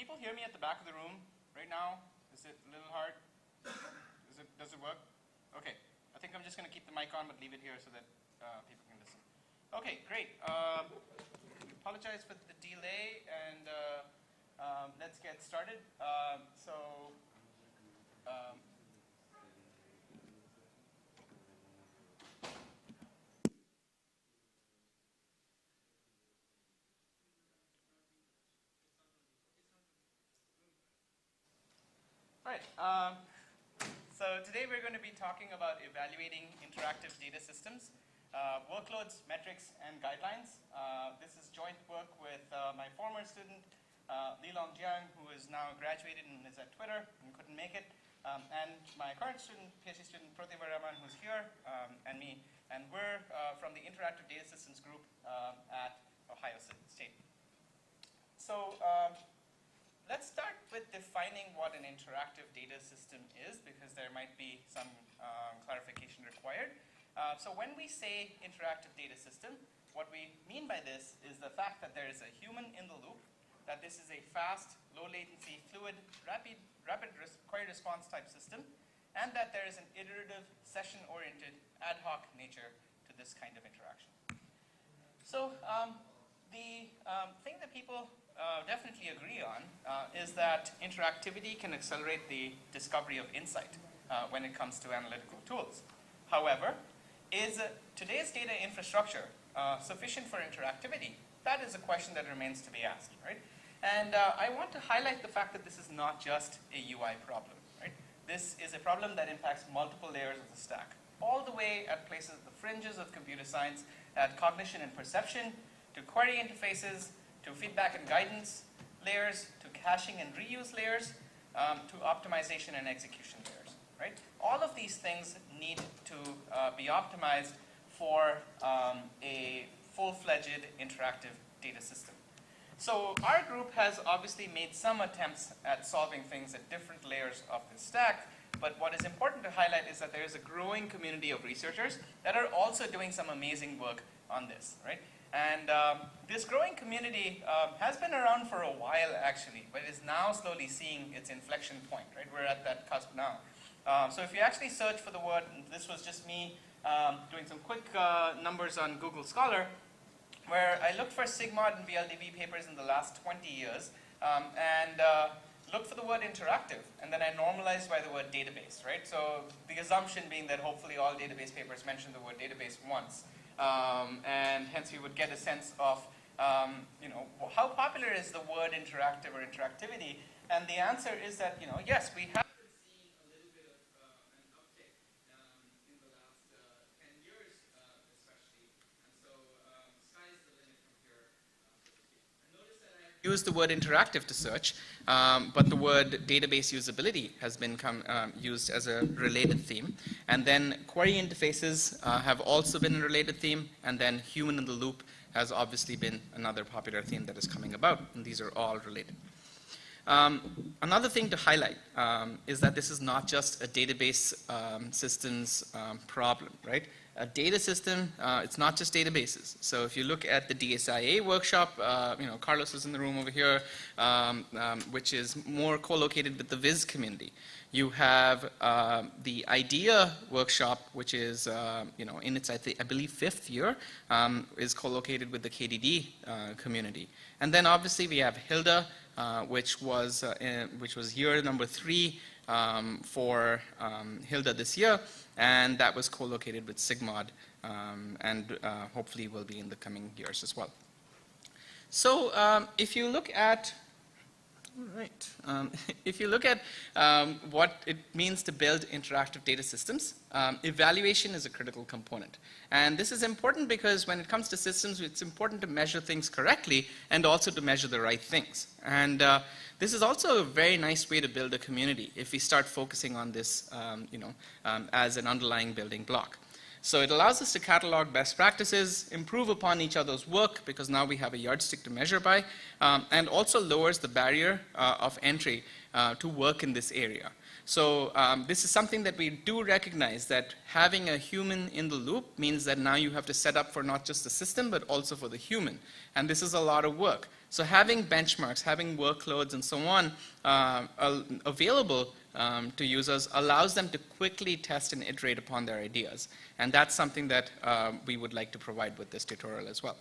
people hear me at the back of the room right now? Is it a little hard? Does it work? Okay. I think I'm just going to keep the mic on but leave it here so that people can listen. Okay, great. Apologize for the delay, and let's get started. Right. So today we're going to be talking about evaluating interactive data systems, workloads, metrics, and guidelines. This is joint work with my former student, Lilong Jiang, who is now graduated and is at Twitter and couldn't make it, and my current student, PhD student, Pratibha Raman, who's here, and me. And we're from the Interactive Data Systems group at Ohio State. So let's start with defining what an interactive data system is, because there might be some clarification required. So when we say interactive data system, what we mean by this is the fact that there is a human in the loop, that this is a fast, low latency, fluid, rapid query response type system, and that there is an iterative, session-oriented, ad hoc nature to this kind of interaction. So the thing that people definitely agree on is that interactivity can accelerate the discovery of insight when it comes to analytical tools. However, is today's data infrastructure sufficient for interactivity? That is a question that remains to be asked, right? And I want to highlight the fact that this is not just a UI problem, right? This is a problem that impacts multiple layers of the stack, all the way at places at the fringes of computer science, at cognition and perception, to query interfaces, to feedback and guidance layers, to caching and reuse layers, to optimization and execution layers, right? All of these things need to be optimized for a full-fledged interactive data system. So our group has obviously made some attempts at solving things at different layers of the stack, but what is important to highlight is that there is a growing community of researchers that are also doing some amazing work on this, right? And this growing community has been around for a while, actually, but is now slowly seeing its inflection point, right? We're at that cusp now. So if you actually search for the word, and this was just me doing some quick numbers on Google Scholar, where I looked for SIGMOD and VLDB papers in the last 20 years, and looked for the word interactive, and then I normalized by the word database, right? So the assumption being that hopefully all database papers mention the word database once. And hence you would get a sense of, how popular is the word interactive or interactivity? And the answer is that, yes, we have been seeing a little bit of an uptick in the last 10 years, especially. And so sky's the limit from here. And notice that I used the word interactive to search, but the word database usability has been used as a related theme. And then query interfaces have also been a related theme, and then human in the loop has obviously been another popular theme that is coming about, and these are all related. Another thing to highlight is that this is not just a database systems problem, right? A data system, it's not just databases. So if you look at the DSIA workshop, Carlos is in the room over here, which is more co-located with the Viz community. You have the IDEA workshop, which is, in its, I believe, 5th year, is co-located with the KDD community. And then obviously we have Hilda, which was year number 3 for Hilda this year, and that was co-located with SIGMOD, and hopefully will be in the coming years as well. So if you look at what it means to build interactive data systems, evaluation is a critical component. And this is important because when it comes to systems, it's important to measure things correctly and also to measure the right things. And this is also a very nice way to build a community if we start focusing on this as an underlying building block. So it allows us to catalog best practices, improve upon each other's work, because now we have a yardstick to measure by, and also lowers the barrier of entry to work in this area. So this is something that we do recognize, that having a human in the loop means that now you have to set up for not just the system, but also for the human. And this is a lot of work. So having benchmarks, having workloads and so on available to users allows them to quickly test and iterate upon their ideas. And that's something that we would like to provide with this tutorial as well.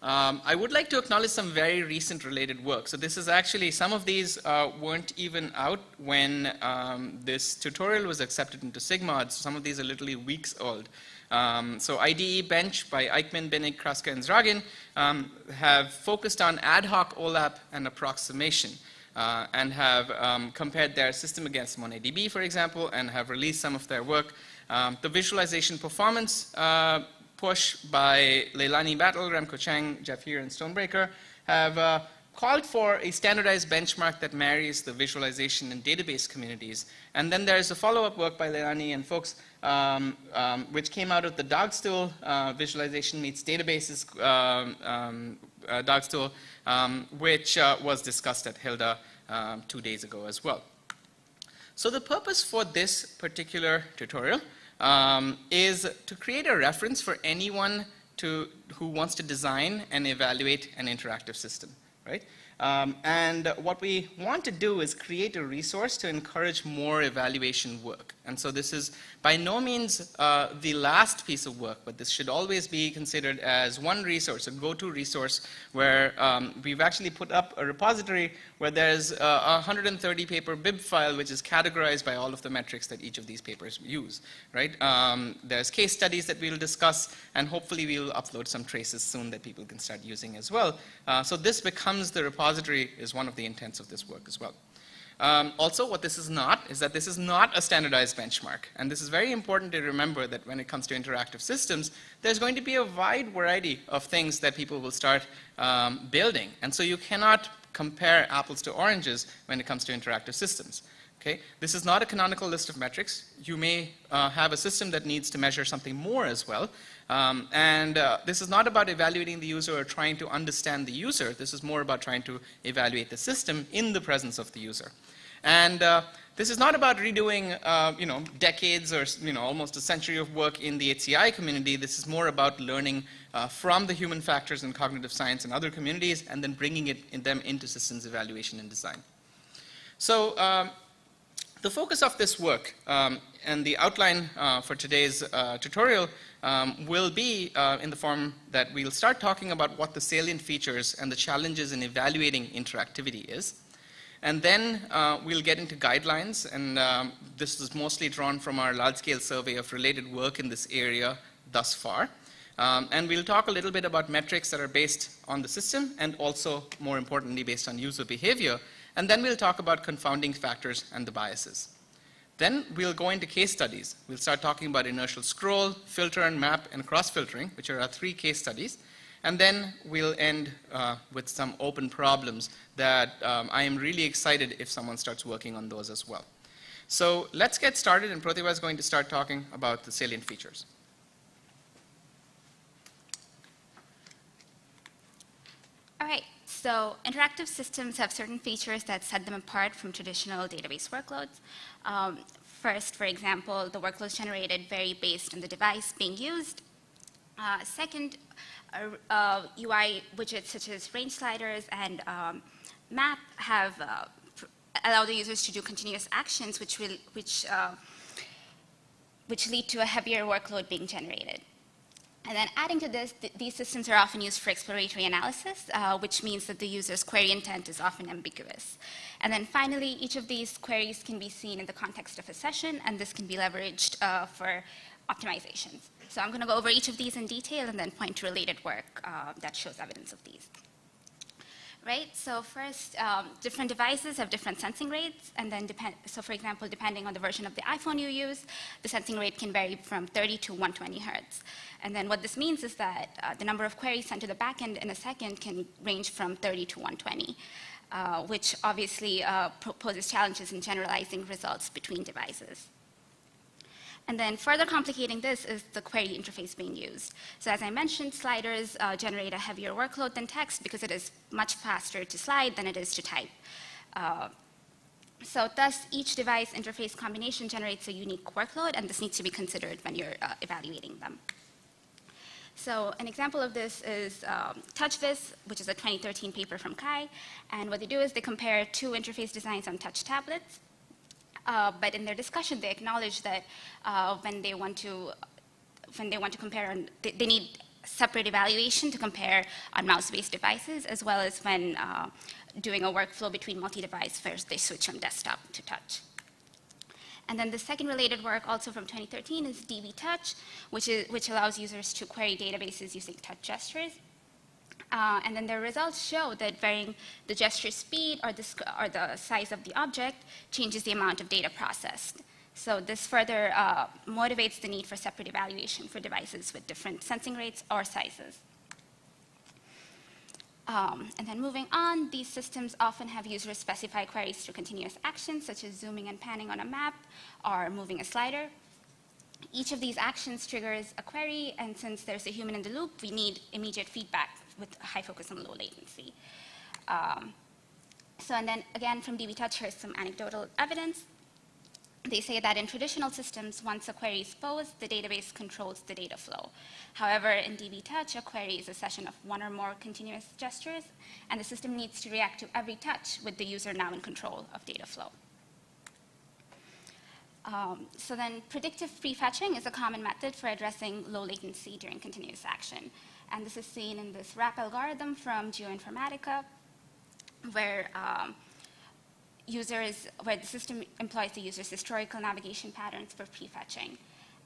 I would like to acknowledge some very recent related work. So this is actually, some of these weren't even out when this tutorial was accepted into SIGMOD. So some of these are literally weeks old. So IDE Bench by Eichmann, Binnig, Kraska, and Zragin have focused on ad hoc OLAP and approximation and have compared their system against MonadDB, for example, and have released some of their work. The visualization performance push by Leilani Battle, Remco Chang, Jeff Heer, and Stonebreaker have called for a standardized benchmark that marries the visualization and database communities. And then there's a follow-up work by Leilani and folks which came out of the Dogstool visualization meets databases Dogstool, which was discussed at Hilda 2 days ago as well. So the purpose for this particular tutorial is to create a reference for anyone who wants to design and evaluate an interactive system, right? And what we want to do is create a resource to encourage more evaluation work. And so this is by no means the last piece of work, but this should always be considered as one resource, a go-to resource, where we've actually put up a repository where there's a 130 paper bib file which is categorized by all of the metrics that each of these papers use, right? There's case studies that we'll discuss, and hopefully we'll upload some traces soon that people can start using as well. So this becomes the repository, is one of the intents of this work as well. Also, what this is not is that this is not a standardized benchmark. And this is very important to remember, that when it comes to interactive systems, there's going to be a wide variety of things that people will start building. And so you cannot compare apples to oranges when it comes to interactive systems. Okay? This is not a canonical list of metrics. You may have a system that needs to measure something more as well. This is not about evaluating the user or trying to understand the user. This is more about trying to evaluate the system in the presence of the user. And this is not about redoing decades or almost a century of work in the HCI community. This is more about learning from the human factors in cognitive science and other communities, and then bringing them into systems evaluation and design. So the focus of this work and the outline for today's tutorial will be in the form that we'll start talking about what the salient features and the challenges in evaluating interactivity is. And then we'll get into guidelines, and this is mostly drawn from our large-scale survey of related work in this area thus far. And we'll talk a little bit about metrics that are based on the system, and also, more importantly, based on user behavior. And then we'll talk about confounding factors and the biases. Then we'll go into case studies. We'll start talking about inertial scroll, filter and map, and cross-filtering, which are our 3 case studies. And then we'll end with some open problems that I am really excited if someone starts working on those as well. So let's get started, and Pratibha is going to start talking about the salient features. All right, so interactive systems have certain features that set them apart from traditional database workloads. First, for example, the workloads generated vary based on the device being used. Second, UI widgets such as range sliders and map have allow the users to do continuous actions, which lead to a heavier workload being generated. And then adding to this, these systems are often used for exploratory analysis, which means that the user's query intent is often ambiguous. And then finally, each of these queries can be seen in the context of a session, and this can be leveraged for optimizations. So I'm going to go over each of these in detail and then point to related work that shows evidence of these. Right, so first, different devices have different sensing rates, and then so for example, depending on the version of the iPhone you use, the sensing rate can vary from 30 to 120 hertz. And then what this means is that the number of queries sent to the backend in a second can range from 30 to 120, which obviously poses challenges in generalizing results between devices. And then further complicating this is the query interface being used. So as I mentioned, sliders generate a heavier workload than text because it is much faster to slide than it is to type. So thus, each device interface combination generates a unique workload, and this needs to be considered when you're evaluating them. So an example of this is TouchViz, which is a 2013 paper from Kai. And what they do is they compare two interface designs on touch tablets. But in their discussion, they acknowledge that when they want to compare, they need separate evaluation to compare on mouse-based devices, as well as when doing a workflow between multi-device, first they switch from desktop to touch. And then the second related work, also from 2013, is DB Touch, which allows users to query databases using touch gestures. And then their results show that varying the gesture speed or the size of the object changes the amount of data processed. So this further motivates the need for separate evaluation for devices with different sensing rates or sizes. And then moving on, these systems often have users specify queries through continuous actions, such as zooming and panning on a map or moving a slider. Each of these actions triggers a query, and since there's a human in the loop, we need immediate feedback with a high focus on low latency. And then again, from DB Touch, here's some anecdotal evidence. They say that in traditional systems, once a query is posed, the database controls the data flow. However, in DB Touch, a query is a session of one or more continuous gestures, and the system needs to react to every touch with the user now in control of data flow. So then predictive prefetching is a common method for addressing low latency during continuous action. And this is seen in this RAP algorithm from Geoinformatica, where the system employs the user's historical navigation patterns for prefetching.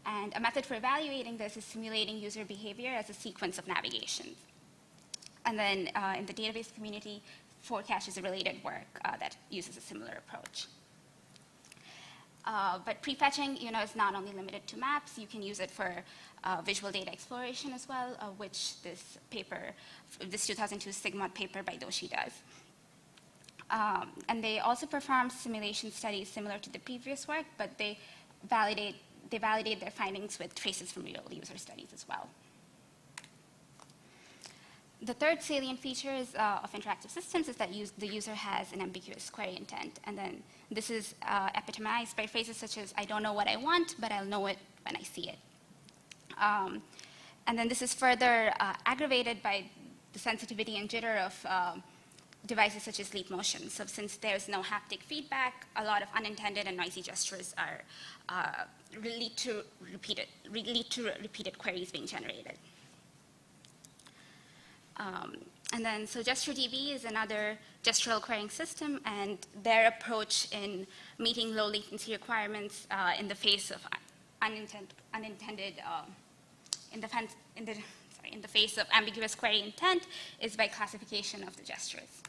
And a method for evaluating this is simulating user behavior as a sequence of navigations. And then in the database community, Forecache is a related work that uses a similar approach. But prefetching, is not only limited to maps. You can use it for visual data exploration as well, which this 2002 SIGMOD paper by Doshi does. And they also perform simulation studies similar to the previous work, but they validate their findings with traces from real user studies as well. The third salient feature of interactive systems is that the user has an ambiguous query intent. And then this is epitomized by phrases such as, I don't know what I want, but I'll know it when I see it. And then this is further aggravated by the sensitivity and jitter of devices such as leap motion. So since there's no haptic feedback, a lot of unintended and noisy gestures lead to repeated queries being generated. And then, so GestureDB is another gestural querying system, and their approach in meeting low latency requirements in the face of in the face of ambiguous query intent is by classification of the gestures.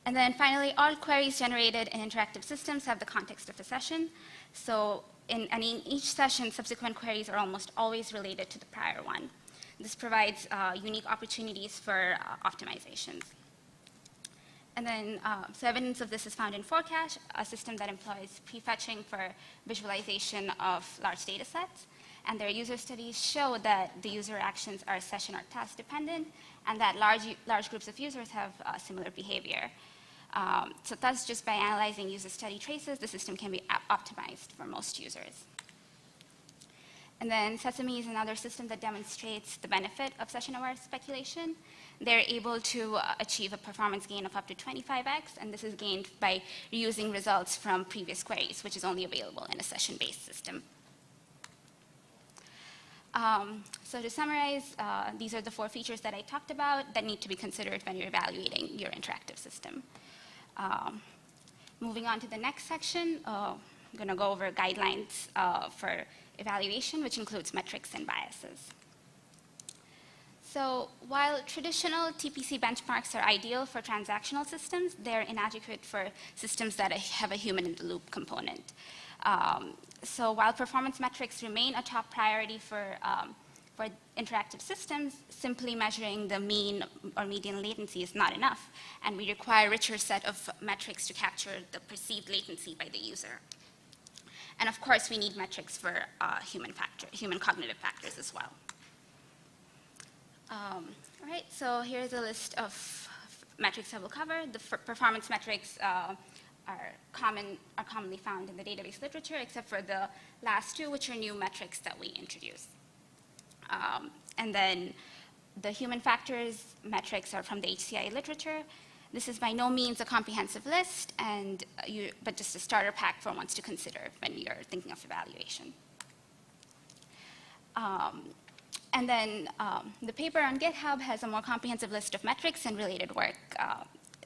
And then finally, all queries generated in interactive systems have the context of a session. So in each session, subsequent queries are almost always related to the prior one. This provides unique opportunities for optimizations. And then, so evidence of this is found in Forecache, a system that employs prefetching for visualization of large data sets. And their user studies show that the user actions are session or task dependent, and that large groups of users have similar behavior. So thus, just by analyzing user study traces, the system can be optimized for most users. And then Sesame is another system that demonstrates the benefit of session-aware speculation. They're able to achieve a performance gain of up to 25x, and this is gained by reusing results from previous queries, which is only available in a session-based system. So to summarize, these are the 4 features that I talked about that need to be considered when you're evaluating your interactive system. Moving on to the next section, I'm going to go over guidelines for evaluation, which includes metrics and biases. So while traditional TPC benchmarks are ideal for transactional systems, they're inadequate for systems that have a human-in-the-loop component. So while performance metrics remain a top priority for interactive systems, simply measuring the mean or median latency is not enough, and we require a richer set of metrics to capture the perceived latency by the user. And of course, we need metrics for human cognitive factors as well. All right, so here's a list of metrics I will cover. The performance metrics are commonly found in the database literature, except for the last 2, which are new metrics that we introduce. And then the human factors metrics are from the HCI literature. This is by no means a comprehensive list, but just a starter pack for ones to consider when you're thinking of evaluation. And then the paper on GitHub has a more comprehensive list of metrics and related work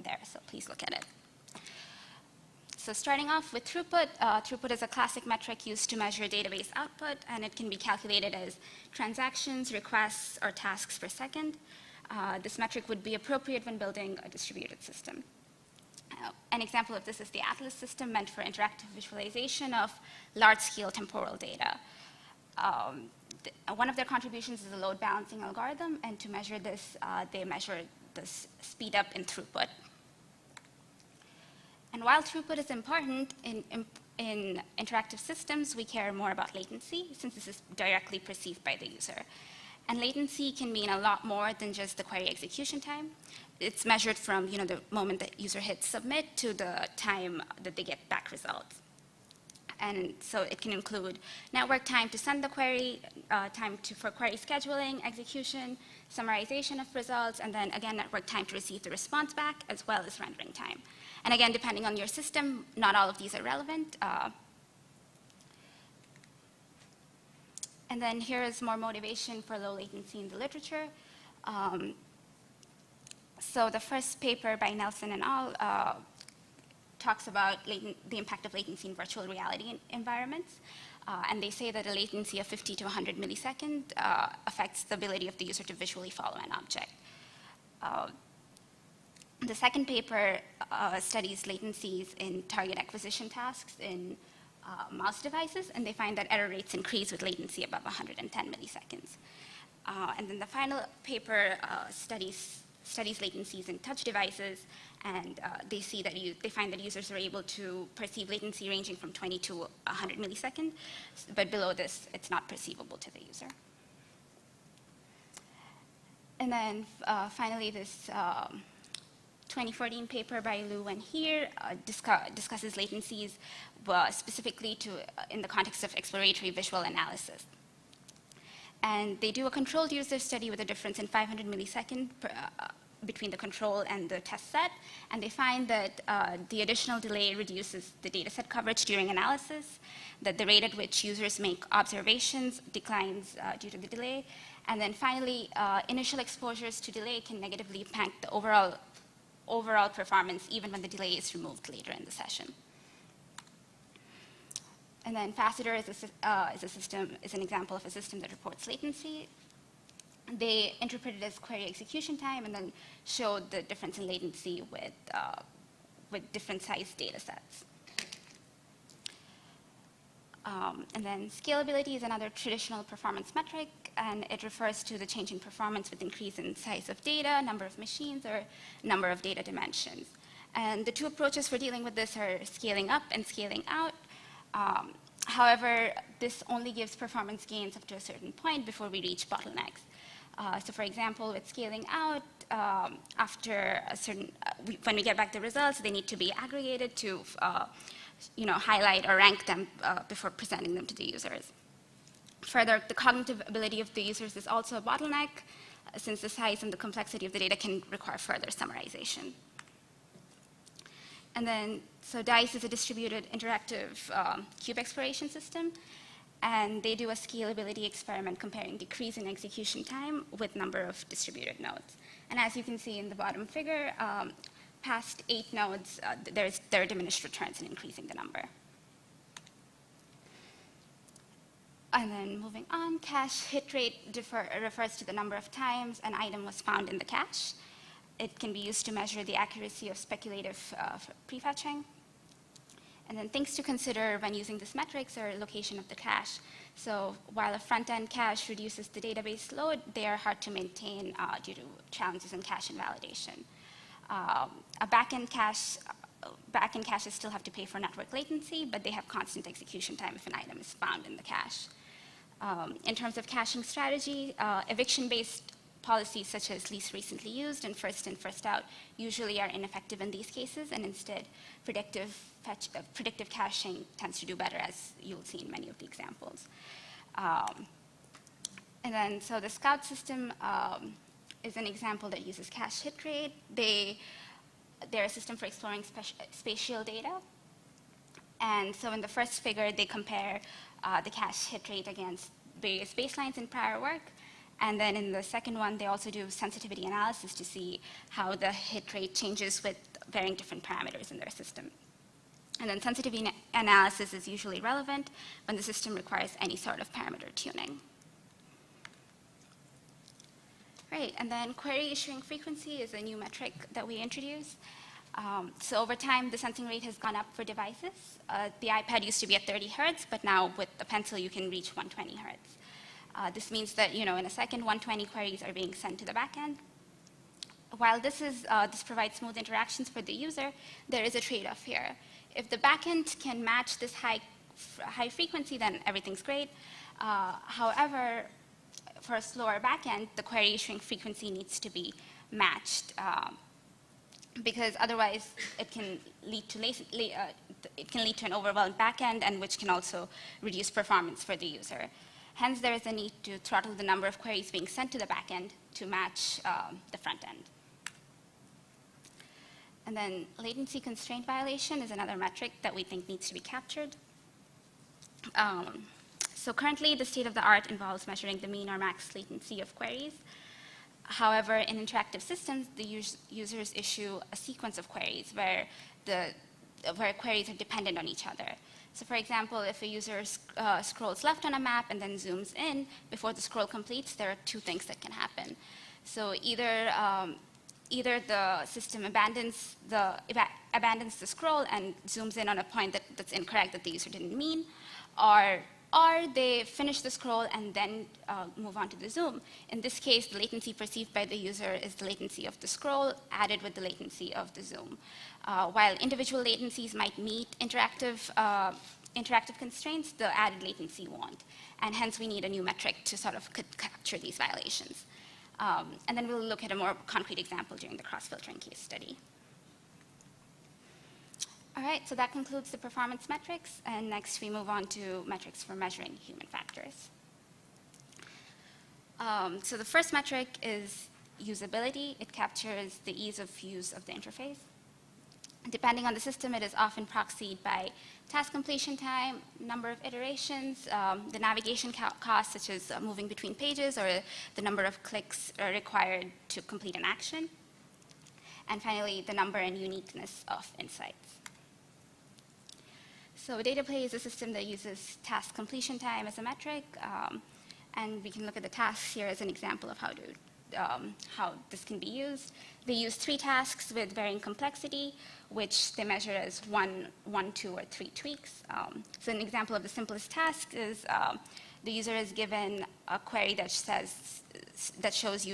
there, so please look at it. So starting off with throughput, throughput is a classic metric used to measure database output, and it can be calculated as transactions, requests, or tasks per second. This metric would be appropriate when building a distributed system. An example of this is the Atlas system, meant for interactive visualization of large-scale temporal data. One of their contributions is a load balancing algorithm, and to measure this, they measure the speed up in throughput. And while throughput is important, in interactive systems, we care more about latency, since this is directly perceived by the user. And latency can mean a lot more than just the query execution time. It's measured from the moment that user hits submit to the time that they get back results. And so it can include network time to send the query, time for query scheduling, execution, summarization of results, and then again, network time to receive the response back, as well as rendering time. And again, depending on your system, not all of these are relevant. And then here is more motivation for low latency in the literature. So the first paper by Nelson et al. Talks about the impact of latency in virtual reality environments. And they say that a latency of 50 to 100 milliseconds affects the ability of the user to visually follow an object. The second paper studies latencies in target acquisition tasks in mouse devices, and they find that error rates increase with latency above 110 milliseconds. And then the final paper studies latencies in touch devices, and they find that users are able to perceive latency ranging from 20 to 100 milliseconds, but below this, it's not perceivable to the user. And then finally, this 2014 paper by Liu and Heer discusses latencies specifically in the context of exploratory visual analysis. And they do a controlled user study with a difference in 500 milliseconds between the control and the test set. And they find that the additional delay reduces the data set coverage during analysis, that the rate at which users make observations declines due to the delay. And then finally, initial exposures to delay can negatively impact the overall performance, even when the delay is removed later in the session. And then Faceter is an example of a system that reports latency. They interpret it as query execution time and then showed the difference in latency with different sized data sets. And then scalability is another traditional performance metric, and it refers to the change in performance with increase in size of data, number of machines, or number of data dimensions. And the two approaches for dealing with this are scaling up and scaling out. However, this only gives performance gains up to a certain point before we reach bottlenecks. So for example, with scaling out, after a certain, when we get back the results, they need to be aggregated to highlight or rank them before presenting them to the users. Further, the cognitive ability of the users is also a bottleneck, since the size and the complexity of the data can require further summarization. And then, so DICE is a distributed interactive cube exploration system, and they do a scalability experiment comparing decrease in execution time with number of distributed nodes. And as you can see in the bottom figure, past 8 nodes, there are diminished returns in increasing the number. And then moving on, cache hit rate refers to the number of times an item was found in the cache. It can be used to measure the accuracy of speculative prefetching. And then things to consider when using this metrics are location of the cache. So while a front-end cache reduces the database load, they are hard to maintain due to challenges in cache invalidation. A back-end caches still have to pay for network latency, but they have constant execution time if an item is found in the cache. In terms of caching strategy, eviction-based policies such as least recently used and first in, first out usually are ineffective in these cases, and instead predictive caching tends to do better, as you'll see in many of the examples. And then, so the Scout system is an example that uses cache hit rate. They're a system for exploring spatial data. And so in the first figure, they compare the cache hit rate against various baselines in prior work. And then in the second one, they also do sensitivity analysis to see how the hit rate changes with varying different parameters in their system. And then sensitivity analysis is usually relevant when the system requires any sort of parameter tuning. Right, and then query issuing frequency is a new metric that we introduced. So over time, the sensing rate has gone up for devices. The iPad used to be at 30 hertz, but now with the pencil, you can reach 120 hertz. This means that, in a second, 120 queries are being sent to the backend. While this provides smooth interactions for the user, there is a trade-off here. If the backend can match this high frequency, then everything's great. However, for a slower backend, the query issuing frequency needs to be matched, because otherwise it can lead to an overwhelmed backend, and which can also reduce performance for the user. Hence, there is a need to throttle the number of queries being sent to the backend to match the front end. And then latency constraint violation is another metric that we think needs to be captured. So currently, the state of the art involves measuring the mean or max latency of queries. However, in interactive systems, the users issue a sequence of queries where queries are dependent on each other. So for example, if a user scrolls left on a map and then zooms in, before the scroll completes, there are two things that can happen. So either the system abandons the scroll and zooms in on a point that's incorrect that the user didn't mean, or they finish the scroll and then move on to the zoom. In this case, the latency perceived by the user is the latency of the scroll added with the latency of the zoom. While individual latencies might meet interactive constraints, the added latency won't. And hence, we need a new metric to sort of capture these violations. And then we'll look at a more concrete example during the cross-filtering case study. All right, so that concludes the performance metrics. And next, we move on to metrics for measuring human factors. So the first metric is usability. It captures the ease of use of the interface. Depending on the system, it is often proxied by task completion time, number of iterations, the navigation costs, such as moving between pages, or the number of clicks required to complete an action. And finally, the number and uniqueness of insights. So DataPlay is a system that uses task completion time as a metric, and we can look at the tasks here as an example of how this can be used. They use 3 tasks with varying complexity, which they measure as 1, 2, or 3 tweaks. So an example of the simplest task is the user is given a query that shows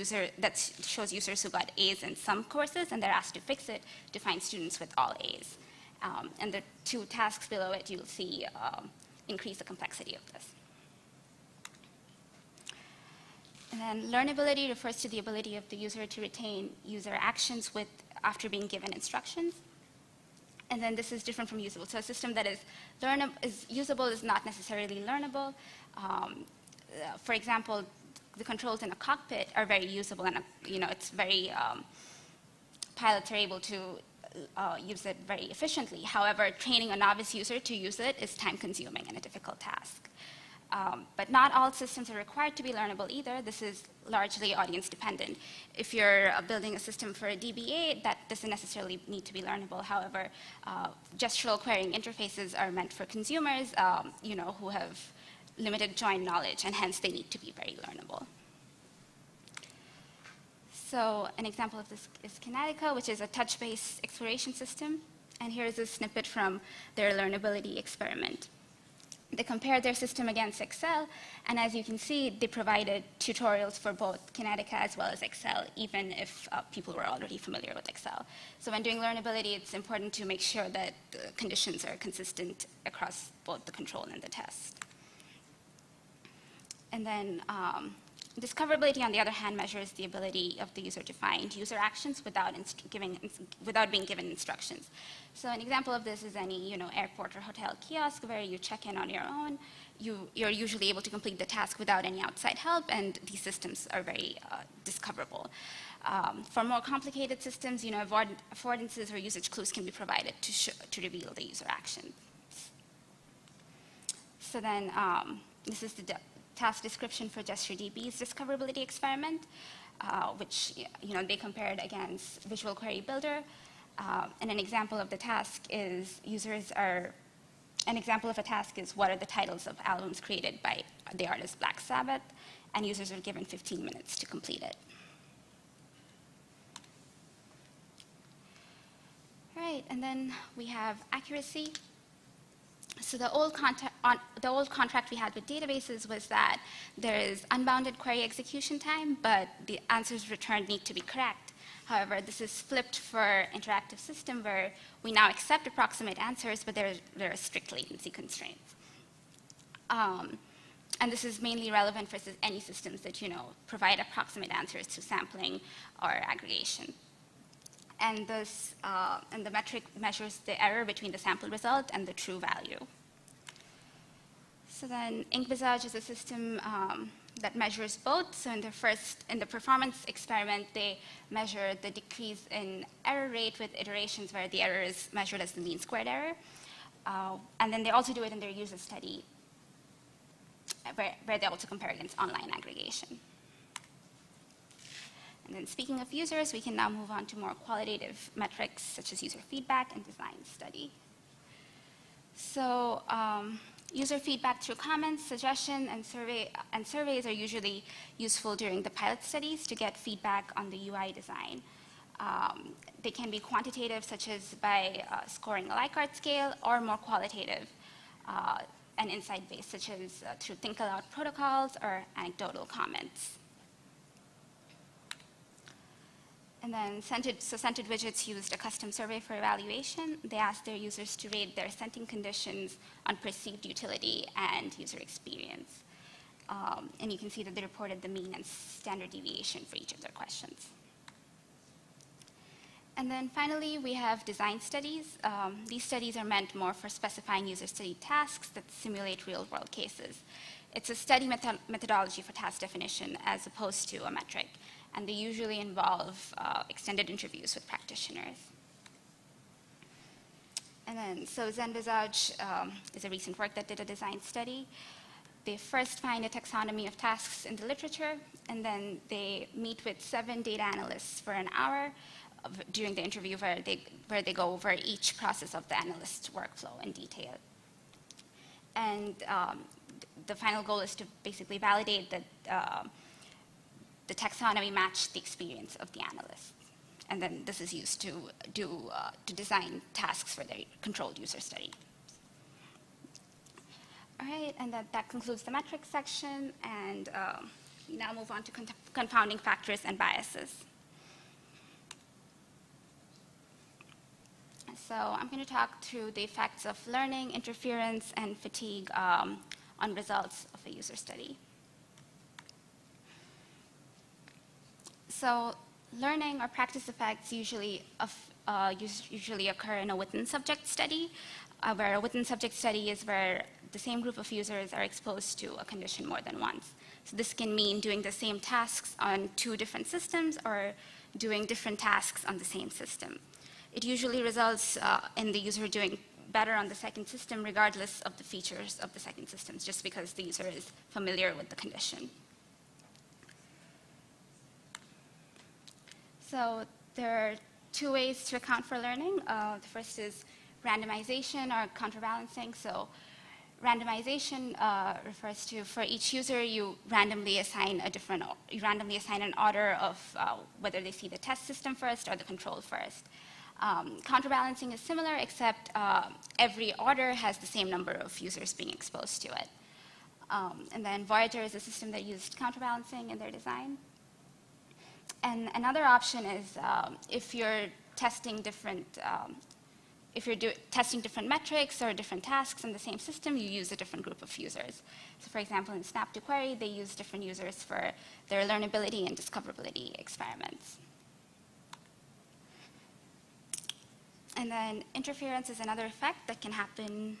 users who got A's in some courses, and they're asked to fix it to find students with all A's. And the 2 tasks below it, you'll see increase the complexity of this. And then learnability refers to the ability of the user to retain user actions after being given instructions. And then this is different from usable. So a system that is usable is not necessarily learnable. For example, the controls in a cockpit are very usable, and it's very pilots are able to use it very efficiently. However, training a novice user to use it is time-consuming and a difficult task. But not all systems are required to be learnable either. This is largely audience-dependent. If you're building a system for a DBA, that doesn't necessarily need to be learnable. However, gestural querying interfaces are meant for consumers, who have limited join knowledge, and hence they need to be very learnable. So an example of this is Kinetica, which is a touch-based exploration system. And here is a snippet from their learnability experiment. They compared their system against Excel, and as you can see, they provided tutorials for both Kinetica as well as Excel, even if people were already familiar with Excel. So when doing learnability, it's important to make sure that the conditions are consistent across both the control and the test. And then Discoverability, on the other hand, measures the ability of the user to find user actions without being given instructions. So an example of this is any airport or hotel kiosk where you check in on your own. You're usually able to complete the task without any outside help, and these systems are very discoverable. For more complicated systems, affordances or usage clues can be provided to reveal the user action. So then this is the task description for GestureDB's discoverability experiment, which they compared against Visual Query Builder. And an example of the task is what are the titles of albums created by the artist Black Sabbath, and users are given 15 minutes to complete it. All right, and then we have accuracy. So the old contract we had with databases was that there is unbounded query execution time, but the answers returned need to be correct. However, this is flipped for interactive system where we now accept approximate answers, but there are strict latency constraints. And this is mainly relevant for any systems that provide approximate answers through sampling or aggregation. And the metric measures the error between the sample result and the true value. So then InkVisage is a system that measures both. So in the performance experiment, they measure the decrease in error rate with iterations where the error is measured as the mean squared error. And then they also do it in their user study, where they also compare against online aggregation. And then speaking of users, we can now move on to more qualitative metrics such as user feedback and design study. So user feedback through comments, suggestion, and surveys are usually useful during the pilot studies to get feedback on the UI design. They can be quantitative, such as by scoring a Likert scale, or more qualitative and insight-based, such as through think aloud protocols or anecdotal comments. And then scented widgets used a custom survey for evaluation. They asked their users to rate their scenting conditions on perceived utility and user experience. And you can see that they reported the mean and standard deviation for each of their questions. And then finally, we have design studies. These studies are meant more for specifying user study tasks that simulate real-world cases. It's a study methodology for task definition as opposed to a metric, and they usually involve extended interviews with practitioners. And then, so ZenVisage is a recent work that did a design study. They first find a taxonomy of tasks in the literature, and then they meet with 7 data analysts for an hour during the interview where they go over each process of the analyst's workflow in detail. And the final goal is to basically validate that the taxonomy matched the experience of the analyst. And then this is used to design tasks for their controlled user study. All right, and that concludes the metrics section, and we now move on to confounding factors and biases. So I'm going to talk through the effects of learning, interference, and fatigue on results of a user study. So learning or practice effects usually occur in a within-subject study, where a within-subject study is where the same group of users are exposed to a condition more than once. So this can mean doing the same tasks on 2 different systems or doing different tasks on the same system. It usually results in the user doing better on the second system regardless of the features of the second systems, just because the user is familiar with the condition. So there are 2 ways to account for learning. The first is randomization or counterbalancing. So randomization refers to, for each user, you randomly assign an order of whether they see the test system first or the control first. Counterbalancing is similar, except every order has the same number of users being exposed to it. And then Voyager is a system that used counterbalancing in their design. And another option is if you're testing different if you're testing different metrics or different tasks on the same system, you use a different group of users. So for example, in Snap to Query, they use different users for their learnability and discoverability experiments. And then interference is another effect that can happen.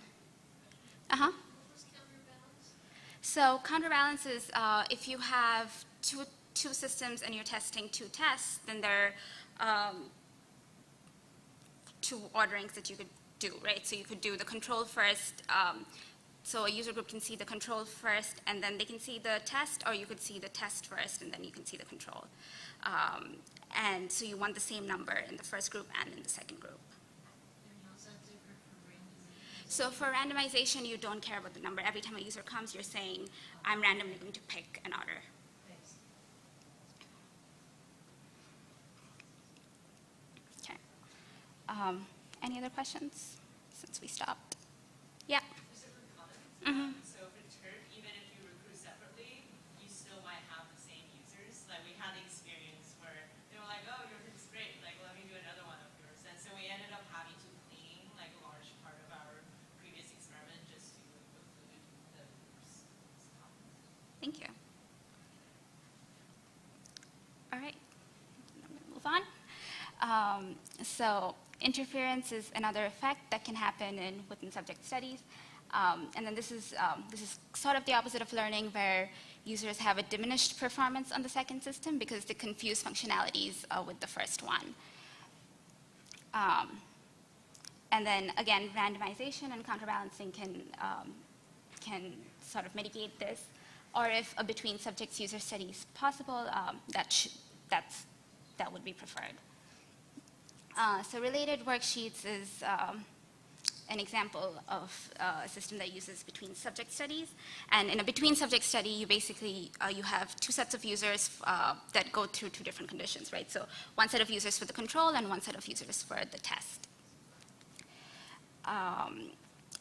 So counterbalance is if you have two systems and you're testing two tests, then there are two orderings that you could do, right? So you could do the control first. So a user group can see the control first, and then they can see the test, or you could see the test first, and then you can see the control. And so you want the same number in the first group and in the second group. So for randomization, you don't care about the number. Every time a user comes, you're saying, I'm randomly going to pick an order. Okay. Any other questions since we stopped? Yeah. Just a quick comment. So for TERT, even if you recruit separately, you still might have the same users. Like we had the experience where they were like, oh, your TERT is great. Like, let me do another one of yours. And so we ended up having to clean like a large part of our previous experiment just to include the groups. Thank you. All right. Move on. So interference is another effect that can happen within subject studies. And then this is sort of the opposite of learning, where users have a diminished performance on the second system because they confuse functionalities with the first one. And then again, randomization and counterbalancing can sort of mitigate this. Or if a between subjects user study is possible, that would be preferred. So related worksheets is an example of a system that uses between subject studies. And in a between subject study, you basically, you have two sets of users that go through two different conditions, right? So one set of users for the control and one set of users for the test.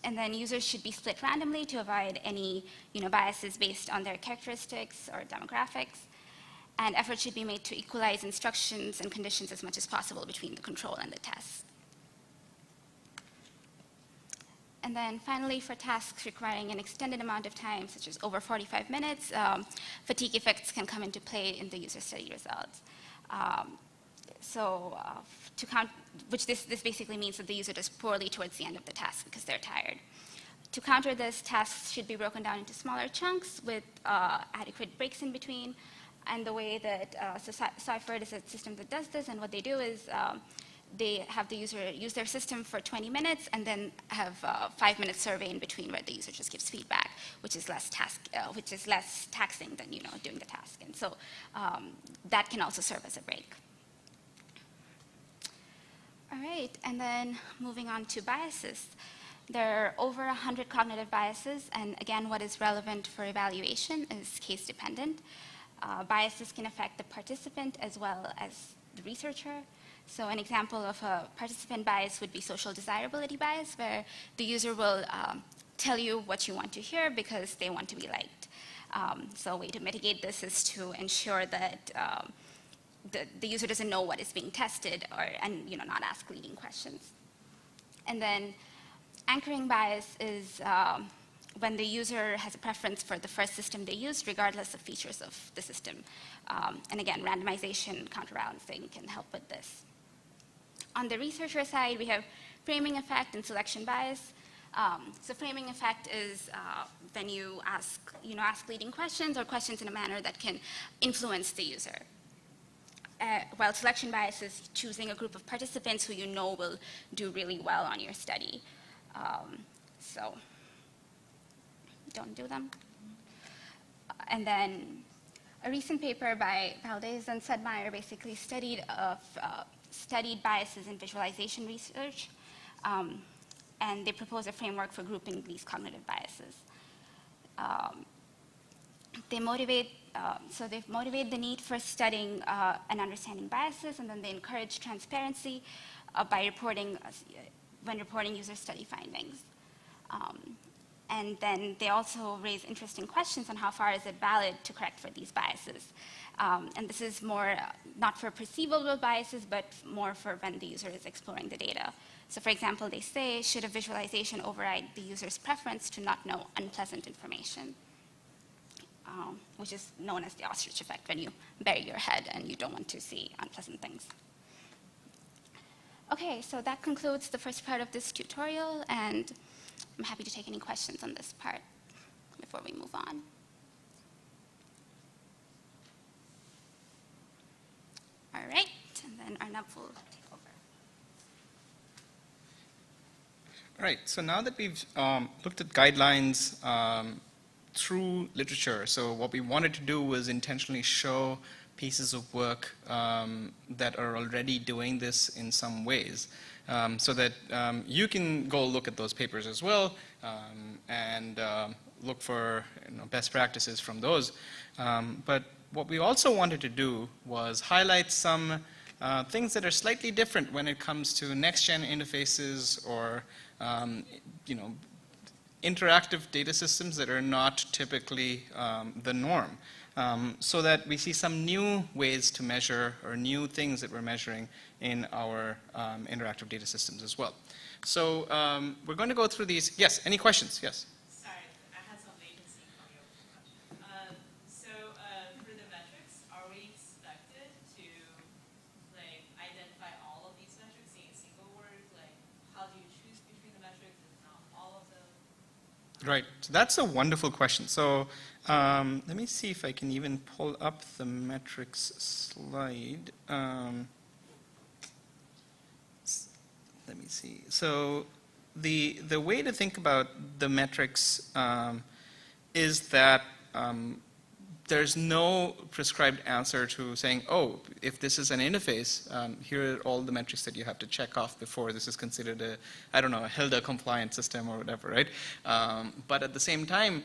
And then users should be split randomly to avoid any biases based on their characteristics or demographics. And effort should be made to equalize instructions and conditions as much as possible between the control and the test. And then finally, for tasks requiring an extended amount of time, such as over 45 minutes, fatigue effects can come into play in the user study results. To count, which this basically means that the user does poorly towards the end of the task because they're tired. To counter this, tasks should be broken down into smaller chunks with adequate breaks in between. And the way that Cypher is a system that does this, and what they do is they have the user use their system for 20 minutes and then have a 5-minute survey in between where the user just gives feedback, which is less taxing than doing the task. And so that can also serve as a break. All right, and then moving on to biases. There are over 100 cognitive biases, and again, what is relevant for evaluation is case dependent. Biases can affect the participant as well as the researcher. So an example of a participant bias would be social desirability bias, where the user will tell you what you want to hear because they want to be liked. So a way to mitigate this is to ensure that the user doesn't know what is being tested and not ask leading questions. And then anchoring bias is when the user has a preference for the first system they used, regardless of features of the system. And again, randomization, counterbalancing can help with this. On the researcher side, we have framing effect and selection bias. So framing effect is when you ask leading questions or questions in a manner that can influence the user. While selection bias is choosing a group of participants who you know will do really well on your study. So don't do them. And then a recent paper by Valdez and Sedmeyer basically studied biases in visualization research, and they propose a framework for grouping these cognitive biases. They motivate the need for studying and understanding biases, and then they encourage transparency by reporting user study findings. And then they also raise interesting questions on how far is it valid to correct for these biases. And this is more not for perceivable biases, but more for when the user is exploring the data. So for example, they say, should a visualization override the user's preference to not know unpleasant information? Which is known as the ostrich effect, when you bury your head and you don't want to see unpleasant things. Okay, so that concludes the first part of this tutorial, and I'm happy to take any questions on this part before we move on. All right, and then Arnab will take over. All right, so now that we've looked at guidelines through literature, so what we wanted to do was intentionally show pieces of work that are already doing this in some ways, so that you can go look at those papers as well and look for best practices from those. But what we also wanted to do was highlight some things that are slightly different when it comes to next-gen interfaces or interactive data systems that are not typically the norm, so that we see some new ways to measure or new things that we're measuring in our interactive data systems as well. So we're going to go through these. Yes, any questions? Yes. Sorry, I had some latency coming up with the question. So for the metrics, are we expected to identify all of these metrics in a single word? How do you choose between the metrics if not all of them? Right, so that's a wonderful question. So let me see if I can even pull up the metrics slide. Let me see. So the way to think about the metrics is that there's no prescribed answer to saying, oh, if this is an interface, here are all the metrics that you have to check off before this is considered a, I don't know, a HILDA compliant system or whatever, right? But at the same time,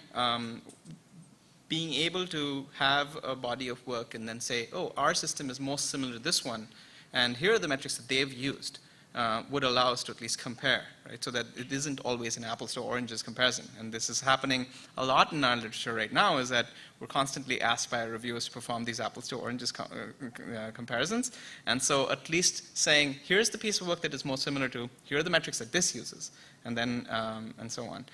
being able to have a body of work and then say, oh, our system is most similar to this one, and here are the metrics that they've used, would allow us to at least compare, right? So that it isn't always an apples to oranges comparison. And this is happening a lot in our literature right now, is that we're constantly asked by our reviewers to perform these apples to oranges comparisons. And so at least saying, here's the piece of work that is most similar to, here are the metrics that this uses, and then, and so on.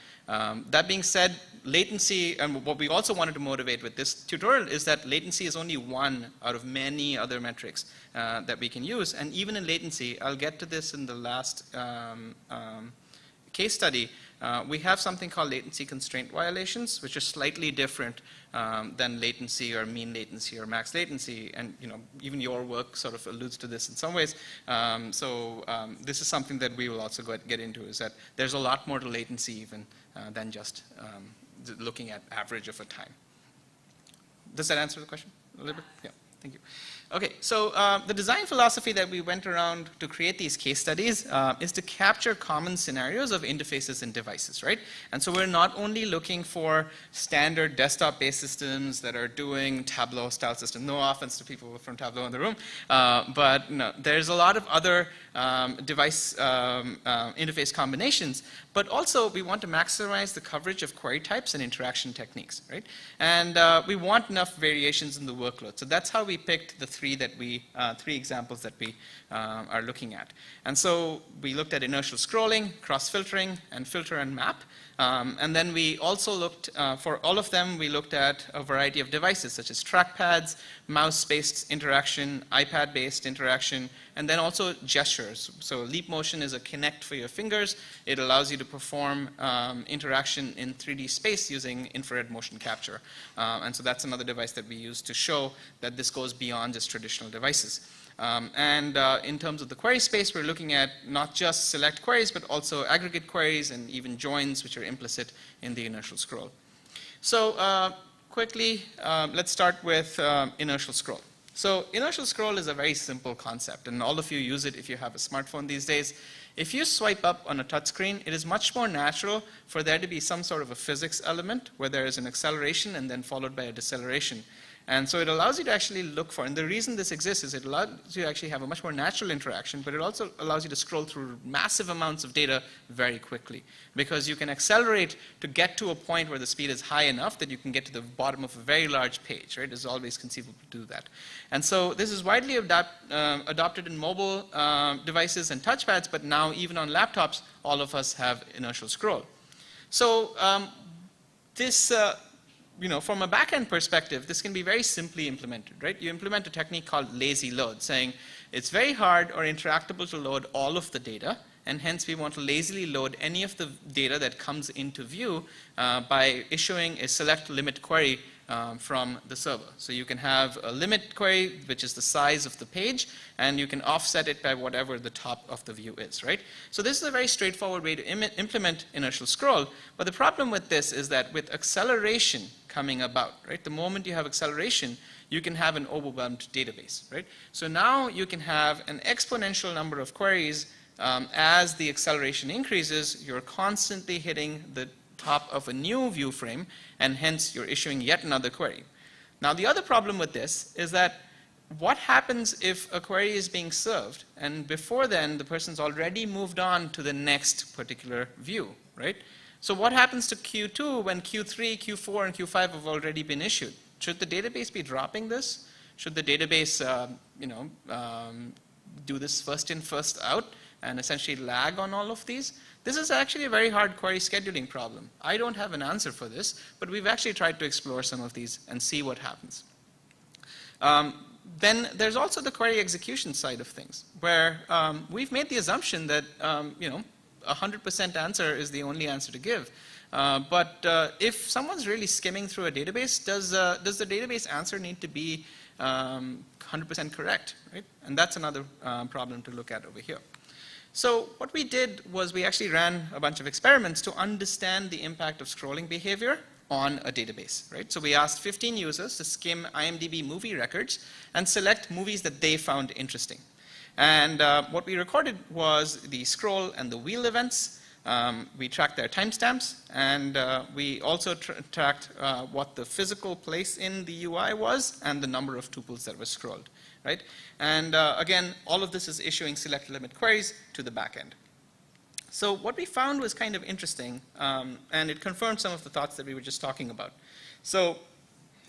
That being said, latency, and what we also wanted to motivate with this tutorial is that latency is only one out of many other metrics that we can use. And even in latency, I'll get to this in the last case study, we have something called latency constraint violations, which are slightly different than latency or mean latency or max latency. And even your work sort of alludes to this in some ways. This is something that we will also get into, is that there's a lot more to latency even than just looking at average of a time. Does that answer the question a little bit? Yeah, thank you. Okay, so the design philosophy that we went around to create these case studies is to capture common scenarios of interfaces and devices, right? And so we're not only looking for standard desktop-based systems that are doing Tableau-style systems. No offense to people from Tableau in the room, but no, there's a lot of other device interface combinations. But also, we want to maximize the coverage of query types and interaction techniques, right? And we want enough variations in the workload. So that's how we picked the three examples that we are looking at. And so we looked at inertial scrolling, cross-filtering, and filter and map. And then we also looked, for all of them, we looked at a variety of devices, such as trackpads, mouse-based interaction, iPad-based interaction, and then also gestures. So leap motion is a connect for your fingers. It allows you to perform interaction in 3D space using infrared motion capture. And so that's another device that we use to show that this goes beyond just traditional devices. In terms of the query space, we're looking at not just select queries, but also aggregate queries and even joins, which are implicit in the inertial scroll. So quickly, let's start with inertial scroll. So inertial scroll is a very simple concept, and all of you use it if you have a smartphone these days. If you swipe up on a touchscreen, it is much more natural for there to be some sort of a physics element where there is an acceleration and then followed by a deceleration. And so it allows you to actually look for, and the reason this exists is it allows you to actually have a much more natural interaction, but it also allows you to scroll through massive amounts of data very quickly, because you can accelerate to get to a point where the speed is high enough that you can get to the bottom of a very large page, right? It's always conceivable to do that. And so this is widely adopted in mobile devices and touchpads, but now even on laptops, all of us have inertial scroll. So this from a back-end perspective, this can be very simply implemented, right? You implement a technique called lazy load, saying it's very hard or intractable to load all of the data, and hence we want to lazily load any of the data that comes into view by issuing a select limit query from the server. So you can have a limit query, which is the size of the page, and you can offset it by whatever the top of the view is, right? So this is a very straightforward way to implement inertial scroll, but the problem with this is that with acceleration coming about, right? The moment you have acceleration, you can have an overwhelmed database, right? So now you can have an exponential number of queries as the acceleration increases. You're constantly hitting the top of a new view frame, and hence you're issuing yet another query. Now the other problem with this is that what happens if a query is being served and before then the person's already moved on to the next particular view, right? So what happens to Q2 when Q3, Q4, and Q5 have already been issued? Should the database be dropping this? Should the database do this first in, first out, and essentially lag on all of these? This is actually a very hard query scheduling problem. I don't have an answer for this, but we've actually tried to explore some of these and see what happens. Then there's also the query execution side of things, where we've made the assumption that 100% answer is the only answer to give. But if someone's really skimming through a database, does the database answer need to be 100% correct, right? And that's another problem to look at over here. So what we did was we actually ran a bunch of experiments to understand the impact of scrolling behavior on a database, right? So we asked 15 users to skim IMDb movie records and select movies that they found interesting. And what we recorded was the scroll and the wheel events. We tracked their timestamps, and we also tracked what the physical place in the UI was and the number of tuples that were scrolled, right? And again, all of this is issuing select limit queries to the backend. So what we found was kind of interesting, and it confirmed some of the thoughts that we were just talking about. So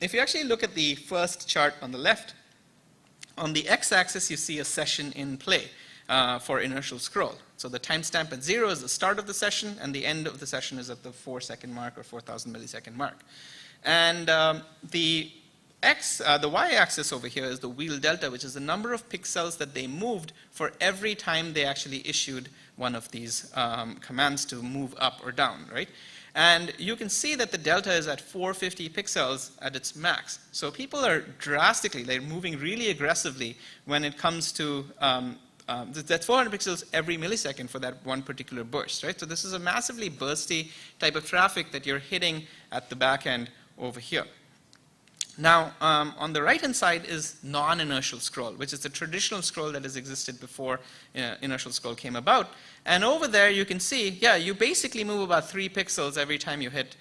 if you actually look at the first chart on the left, on the x-axis you see a session in play for inertial scroll. So the timestamp at 0 is the start of the session, and the end of the session is at the 4-second mark or 4,000 millisecond mark. And the y-axis over here is the wheel delta, which is the number of pixels that they moved for every time they actually issued one of these commands to move up or down, right? And you can see that the delta is at 450 pixels at its max. So people are they're moving really aggressively when it comes to that's 400 pixels every millisecond for that one particular burst, right? So this is a massively bursty type of traffic that you're hitting at the back end over here. Now, on the right-hand side is non-inertial scroll, which is the traditional scroll that has existed before inertial scroll came about. And over there, you can see, yeah, you basically move about 3 pixels every time you hit,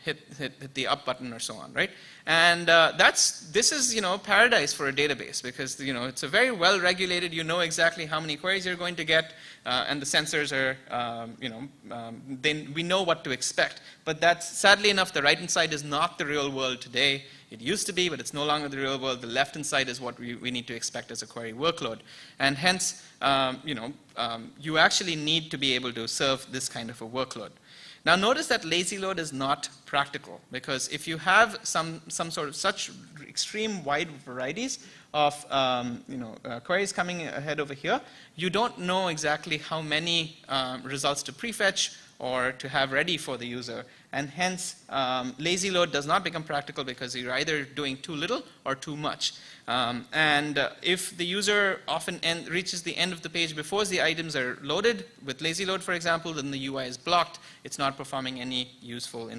hit the up button or so on, right? And this is, paradise for a database, because, it's a very well-regulated, you know exactly how many queries you're going to get, and the sensors are, we know what to expect. But that's, sadly enough, the right-hand side is not the real world today. It used to be, but it's no longer the real world. The left-hand side is what we need to expect as a query workload. And hence, you actually need to be able to serve this kind of a workload. Now notice that lazy load is not practical, because if you have some sort of such extreme wide varieties of queries coming ahead over here, you don't know exactly how many results to prefetch or to have ready for the user. And hence, lazy load does not become practical because you're either doing too little or too much. And if the user often reaches the end of the page before the items are loaded, with lazy load, for example, then the UI is blocked. It's not performing any useful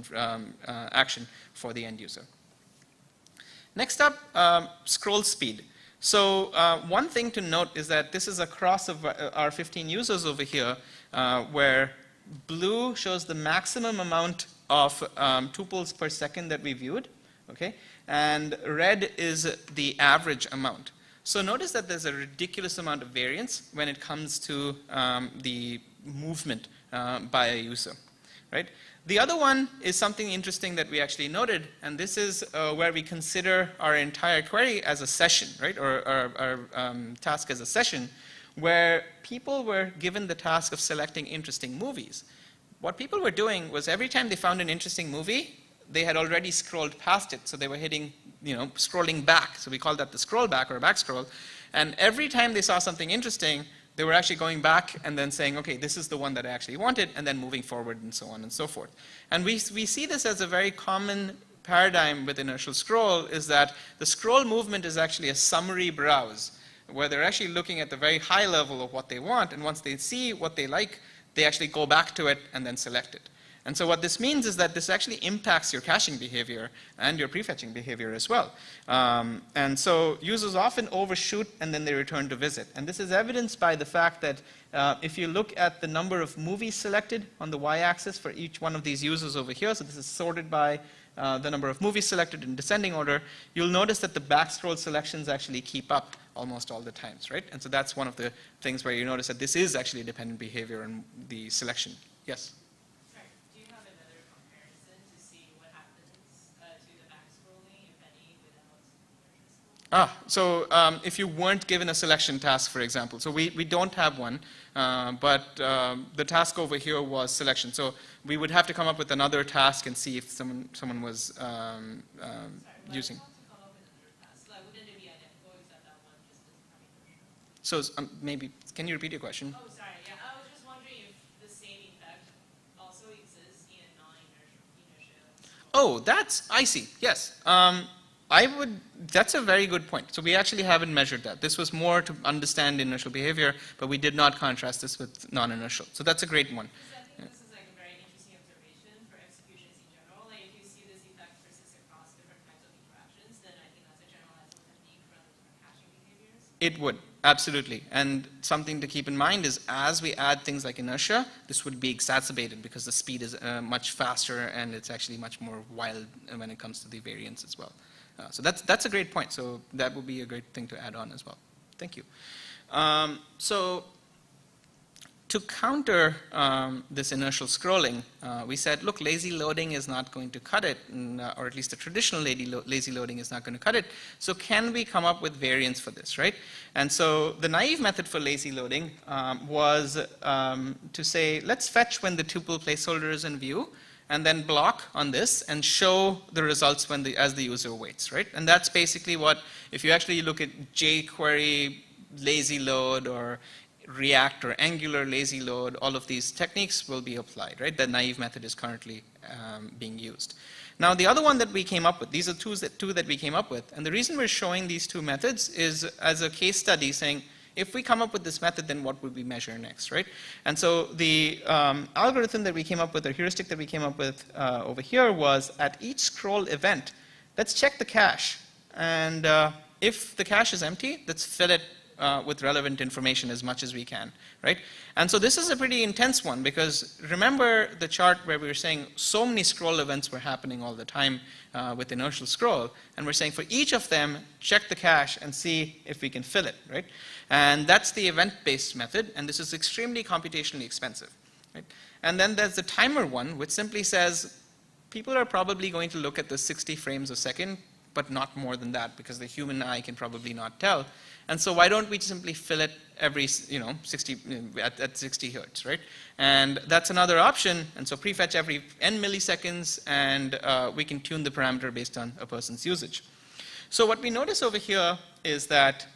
action for the end user. Next up, scroll speed. So one thing to note is that this is across of our 15 users over here, where blue shows the maximum amount of tuples per second that we viewed, okay? And red is the average amount. So notice that there's a ridiculous amount of variance when it comes to the movement by a user, right? The other one is something interesting that we actually noted, and this is where we consider our entire query as a session, right? Or our task as a session, where people were given the task of selecting interesting movies. What people were doing was every time they found an interesting movie, they had already scrolled past it, so they were hitting, scrolling back. So we call that the scroll back or back scroll. And every time they saw something interesting, they were actually going back and then saying, okay, this is the one that I actually wanted, and then moving forward and so on and so forth. And we see this as a very common paradigm with inertial scroll, is that the scroll movement is actually a summary browse, where they're actually looking at the very high level of what they want, and once they see what they like, they actually go back to it and then select it. And so what this means is that this actually impacts your caching behavior and your prefetching behavior as well. And so users often overshoot and then they return to visit. And this is evidenced by the fact that if you look at the number of movies selected on the y-axis for each one of these users over here, so this is sorted by the number of movies selected in descending order, you'll notice that the back scroll selections actually keep up almost all the times, right? And so that's one of the things where you notice that this is actually dependent behavior in the selection. Yes? Sorry, do you have another comparison to see what happens to the back scrolling, if any, without inertial scroll? So if you weren't given a selection task, for example, so we don't have one, but the task over here was selection. So we would have to come up with another task and see if someone was using. So maybe, can you repeat your question? Oh, sorry. Yeah, I was just wondering if the same effect also exists in non-inertial. Oh, I see. Yes. That's a very good point. So we actually haven't measured that. This was more to understand inertial behavior, but we did not contrast this with non-inertial. So that's a great one. I think this is like a very interesting observation for executions in general. Like if you see this effect persist across different kinds of interactions, then I think that's a generalizable technique for other different caching behaviors. It would. Absolutely. And something to keep in mind is as we add things like inertia, this would be exacerbated because the speed is much faster and it's actually much more wild when it comes to the variance as well. So that's a great point. So that would be a great thing to add on as well. Thank you. So to counter this inertial scrolling, we said, look, lazy loading is not going to cut it, or at least the traditional lazy loading is not going to cut it. So can we come up with variants for this, right? And so the naive method for lazy loading was to say, let's fetch when the tuple placeholder is in view, and then block on this and show the results as the user waits, right? And that's basically what, if you actually look at jQuery lazy load or React or Angular lazy load, all of these techniques will be applied, right? The naive method is currently being used. Now, the other one that we came up with, these are two that we came up with, and the reason we're showing these two methods is as a case study saying, if we come up with this method, then what would we measure next, right? And so the algorithm that we came up with, or heuristic that we came up with over here was at each scroll event, let's check the cache. And if the cache is empty, let's fill it with relevant information as much as we can, right? And so this is a pretty intense one because remember the chart where we were saying so many scroll events were happening all the time with inertial scroll, and we're saying for each of them, check the cache and see if we can fill it, right? And that's the event-based method, and this is extremely computationally expensive, right? And then there's the timer one, which simply says people are probably going to look at the 60 frames a second, but not more than that because the human eye can probably not tell. And so why don't we simply fill it every, 60 at 60 hertz, right? And that's another option. And so prefetch every n milliseconds, and we can tune the parameter based on a person's usage. So what we notice over here is that,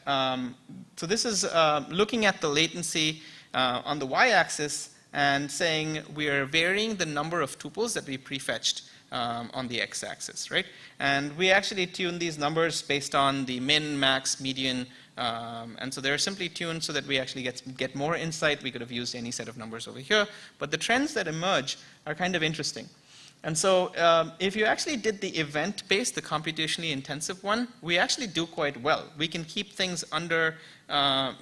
so this is looking at the latency on the y-axis and saying we are varying the number of tuples that we prefetched on the x-axis, right? And we actually tune these numbers based on the min, max, median, and so they're simply tuned so that we actually get more insight. We could have used any set of numbers over here, but the trends that emerge are kind of interesting. And so if you actually did the event-based, the computationally intensive one, we actually do quite well. We can keep things under, what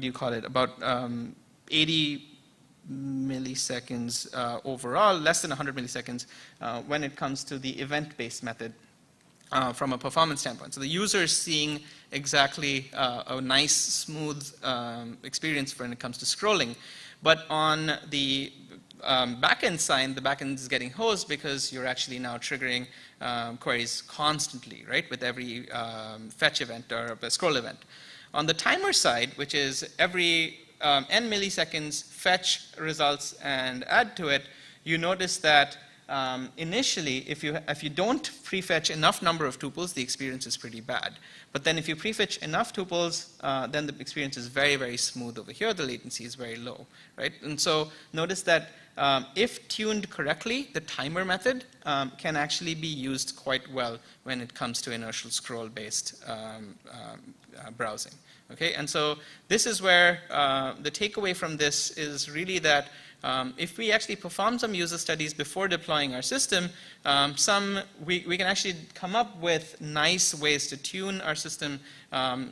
do you call it, about 80 milliseconds overall, less than 100 milliseconds when it comes to the event-based method from a performance standpoint. So the user is seeing exactly a nice, smooth experience when it comes to scrolling. But on the backend side, the backend is getting hosed because you're actually now triggering queries constantly, right, with every fetch event or a scroll event. On the timer side, which is every n milliseconds fetch results and add to it, you notice that initially, if you don't prefetch enough number of tuples, the experience is pretty bad. But then if you prefetch enough tuples, then the experience is very, very smooth over here. The latency is very low, right? And so notice that if tuned correctly, the timer method can actually be used quite well when it comes to inertial scroll-based browsing. Okay, and so this is where the takeaway from this is really that if we actually perform some user studies before deploying our system, we can actually come up with nice ways to tune our system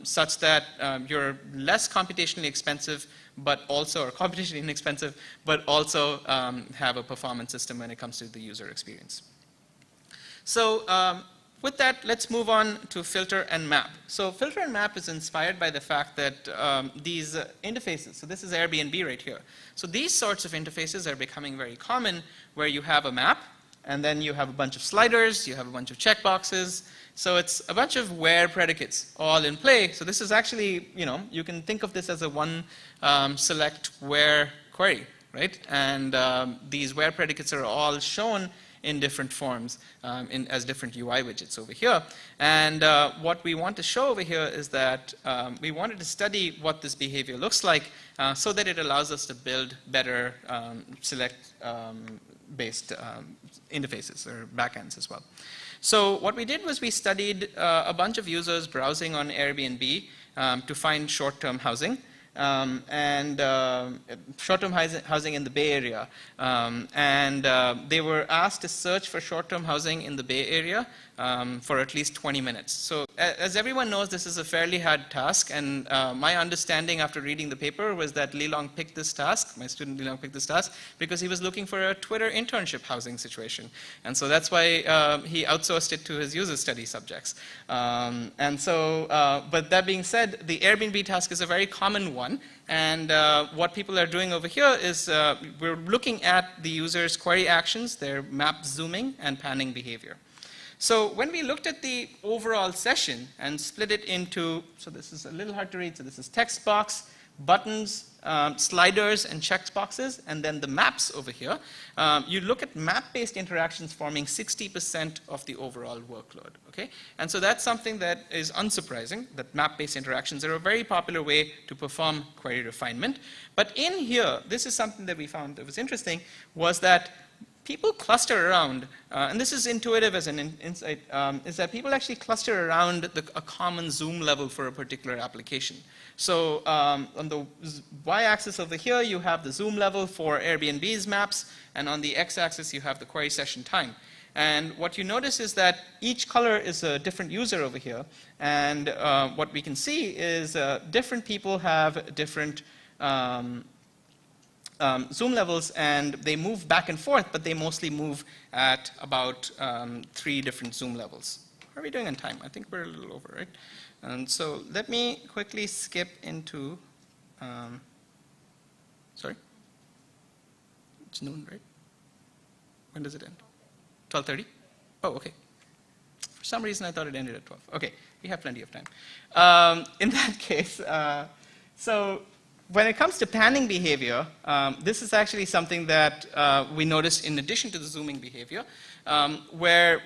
such that you're less computationally expensive, but also, or computationally inexpensive, but also have a performance system when it comes to the user experience. So with that, let's move on to filter and map. So filter and map is inspired by the fact that these interfaces, so this is Airbnb right here. So these sorts of interfaces are becoming very common where you have a map, and then you have a bunch of sliders, you have a bunch of checkboxes. So it's a bunch of where predicates all in play. So this is actually, you can think of this as a one select where query, right? And these where predicates are all shown in different forms as different UI widgets over here. And what we want to show over here is that we wanted to study what this behavior looks like so that it allows us to build better select-based interfaces or backends as well. So what we did was we studied a bunch of users browsing on Airbnb to find short-term housing. Short-term housing in the Bay Area. They were asked to search for short-term housing in the Bay Area for at least 20 minutes. So as everyone knows, this is a fairly hard task, and my understanding after reading the paper was that Lilong picked this task, my student Lilong picked this task, because he was looking for a Twitter internship housing situation. And so that's why he outsourced it to his user study subjects. But that being said, the Airbnb task is a very common one. And what people are doing over here is we're looking at the user's query actions, their map zooming and panning behavior. So when we looked at the overall session and split it into, so this is a little hard to read, so this is text box, buttons, sliders, and checkboxes, and then the maps over here. You look at map-based interactions forming 60% of the overall workload, okay? And so that's something that is unsurprising, that map-based interactions are a very popular way to perform query refinement. But in here, this is something that we found that was interesting, was that people cluster around, and this is intuitive as an insight, is that people actually cluster around a common zoom level for a particular application. So on the y-axis over here, you have the zoom level for Airbnb's maps, and on the x-axis, you have the query session time. And what you notice is that each color is a different user over here, and what we can see is different people have different zoom levels, and they move back and forth, but they mostly move at about 3 different zoom levels. How are we doing on time? I think we're a little over, right? And so let me quickly skip into, sorry? It's noon, right? When does it end? 12:30? Oh, okay. For some reason, I thought it ended at 12. Okay, we have plenty of time. In that case, so when it comes to panning behavior, this is actually something that we noticed in addition to the zooming behavior, where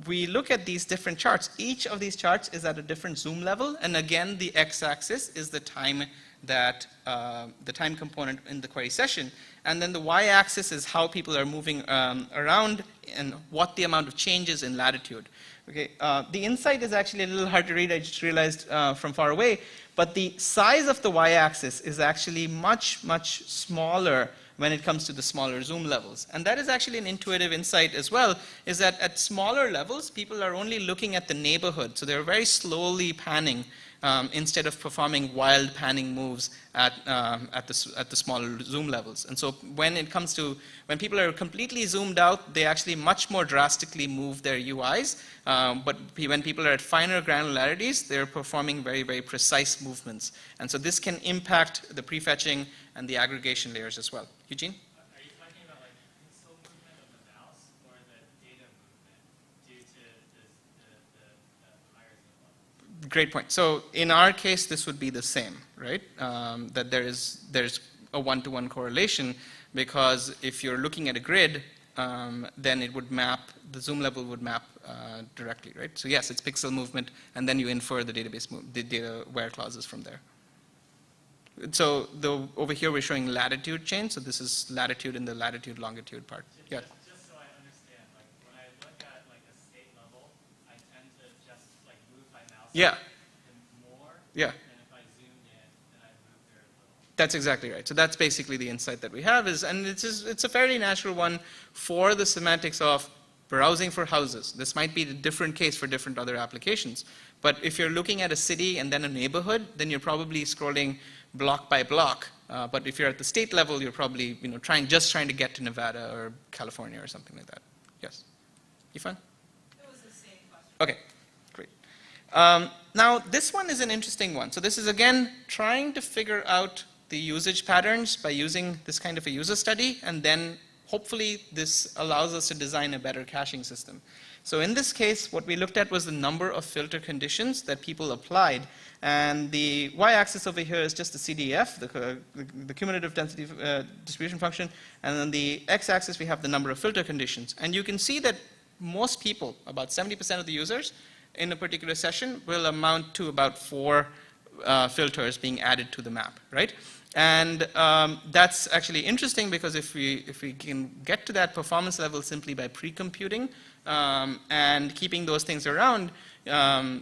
we look at these different charts. Each of these charts is at a different zoom level, and again, the x-axis is the time that the time component in the query session, and then the y-axis is how people are moving around and what the amount of change is in latitude. Okay, the insight is actually a little hard to read. I just realized from far away. But the size of the y-axis is actually much, much smaller when it comes to the smaller zoom levels. And that is actually an intuitive insight as well, is that at smaller levels, people are only looking at the neighborhood. So they're very slowly panning instead of performing wild panning moves at the smaller zoom levels. And so when people are completely zoomed out, they actually much more drastically move their UIs. But when people are at finer granularities, they're performing very, very precise movements. And so this can impact the prefetching and the aggregation layers as well. Eugene? Are you talking about like pixel movement of the mouse or the data movement due to the higher zoom level? Great point. So in our case, this would be the same, right? That there's a one-to-one correlation, because if you're looking at a grid, then it would map, the zoom level would map directly, right? So yes, it's pixel movement, and then you infer the the data where clauses from there. So over here we're showing latitude change. So this is latitude in the latitude longitude part. Yeah. Just so I understand, like when I look at like a state level, I tend to just like move my mouse Yeah. more. Yeah. And if I zoom in, then I move very little. That's exactly right. So that's basically the insight that we have and it's a fairly natural one for the semantics of browsing for houses. This might be a different case for different other applications. But if you're looking at a city and then a neighborhood, then you're probably scrolling block by block. But if you're at the state level, you're probably just trying to get to Nevada or California or something like that. Yes. Ifan? It was the same question. Okay, great. Now, this one is an interesting one. So this is, again, trying to figure out the usage patterns by using this kind of a user study, and then hopefully this allows us to design a better caching system. So in this case, what we looked at was the number of filter conditions that people applied. And the y-axis over here is just the CDF, the cumulative density distribution function. And on the x-axis, we have the number of filter conditions. And you can see that most people, about 70% of the users in a particular session, will amount to about 4 filters being added to the map, right? And that's actually interesting, because if we can get to that performance level simply by pre-computing and keeping those things around,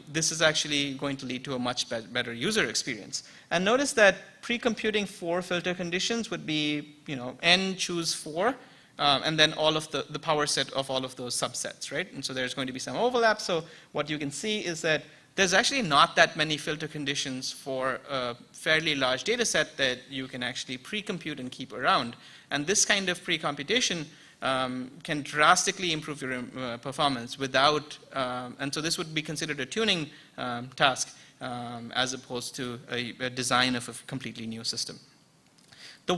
this is actually going to lead to a much better user experience. And notice that pre-computing 4 filter conditions would be, n choose 4, and then all of the power set of all of those subsets, right? And so there's going to be some overlap. So what you can see is that there's actually not that many filter conditions for a fairly large data set that you can actually pre-compute and keep around. And this kind of pre-computation can drastically improve your performance without, and so this would be considered a tuning task as opposed to a design of a completely new system. The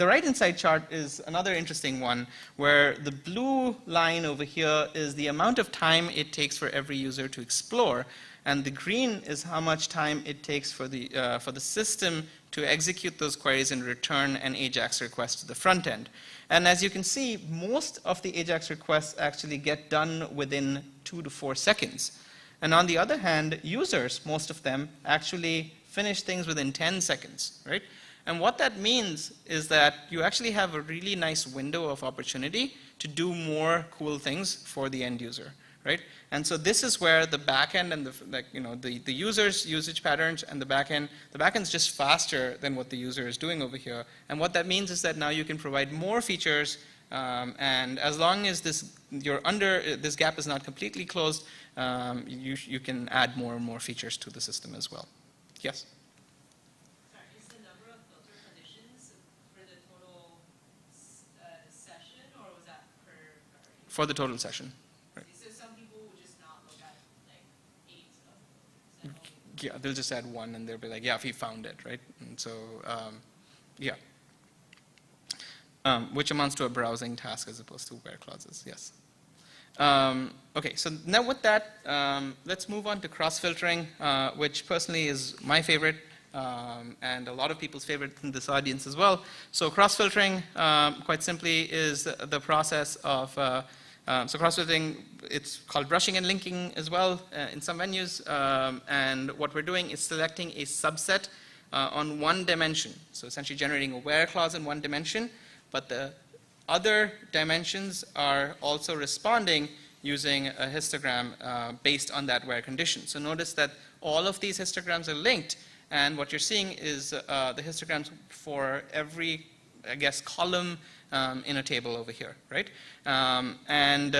right-hand side chart is another interesting one, where the blue line over here is the amount of time it takes for every user to explore, and the green is how much time it takes for the system to execute those queries and return an AJAX request to the front end. And as you can see, most of the AJAX requests actually get done within 2 to 4 seconds. And on the other hand, users, most of them, actually finish things within 10 seconds, right? And what that means is that you actually have a really nice window of opportunity to do more cool things for the end user, right? And so this is where the backend and the user's usage patterns and the backend's just faster than what the user is doing over here. And what that means is that now you can provide more features, and as long as this gap is not completely closed, you can add more and more features to the system as well. Yes? For the total session. Right. So some people would just not look at like 8 stuff. Yeah, they'll just add 1 and they'll be like, yeah, we found it, right? And so, yeah. Which amounts to a browsing task as opposed to where clauses, yes. Okay, so now with that, let's move on to cross-filtering, which personally is my favorite. And a lot of people's favorite in this audience as well. So cross-filtering, quite simply, is the process of, so cross-filtering, it's called brushing and linking as well in some venues. And what we're doing is selecting a subset on one dimension. So essentially generating a where clause in one dimension, but the other dimensions are also responding using a histogram based on that where condition. So notice that all of these histograms are linked. And what you're seeing is the histograms for every, I guess, column in a table over here, right? And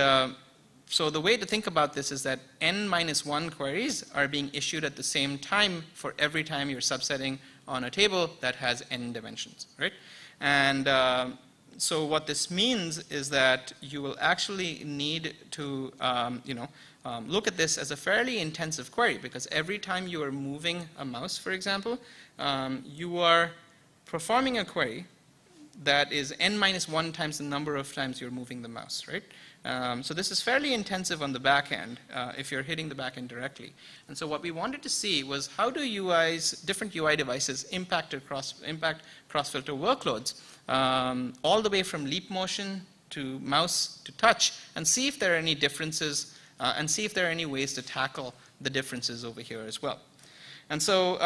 So the way to think about this is that n-1 queries are being issued at the same time for every time you're subsetting on a table that has n dimensions, right? And so what this means is that you will actually need to, look at this as a fairly intensive query, because every time you are moving a mouse, for example, you are performing a query that is n-1 times the number of times you're moving the mouse, right? So this is fairly intensive on the back end if you're hitting the back end directly. And so what we wanted to see was how do UIs, different UI devices impact cross-filter workloads all the way from leap motion to mouse to touch, and see if there are any differences and see if there are any ways to tackle the differences over here as well. And so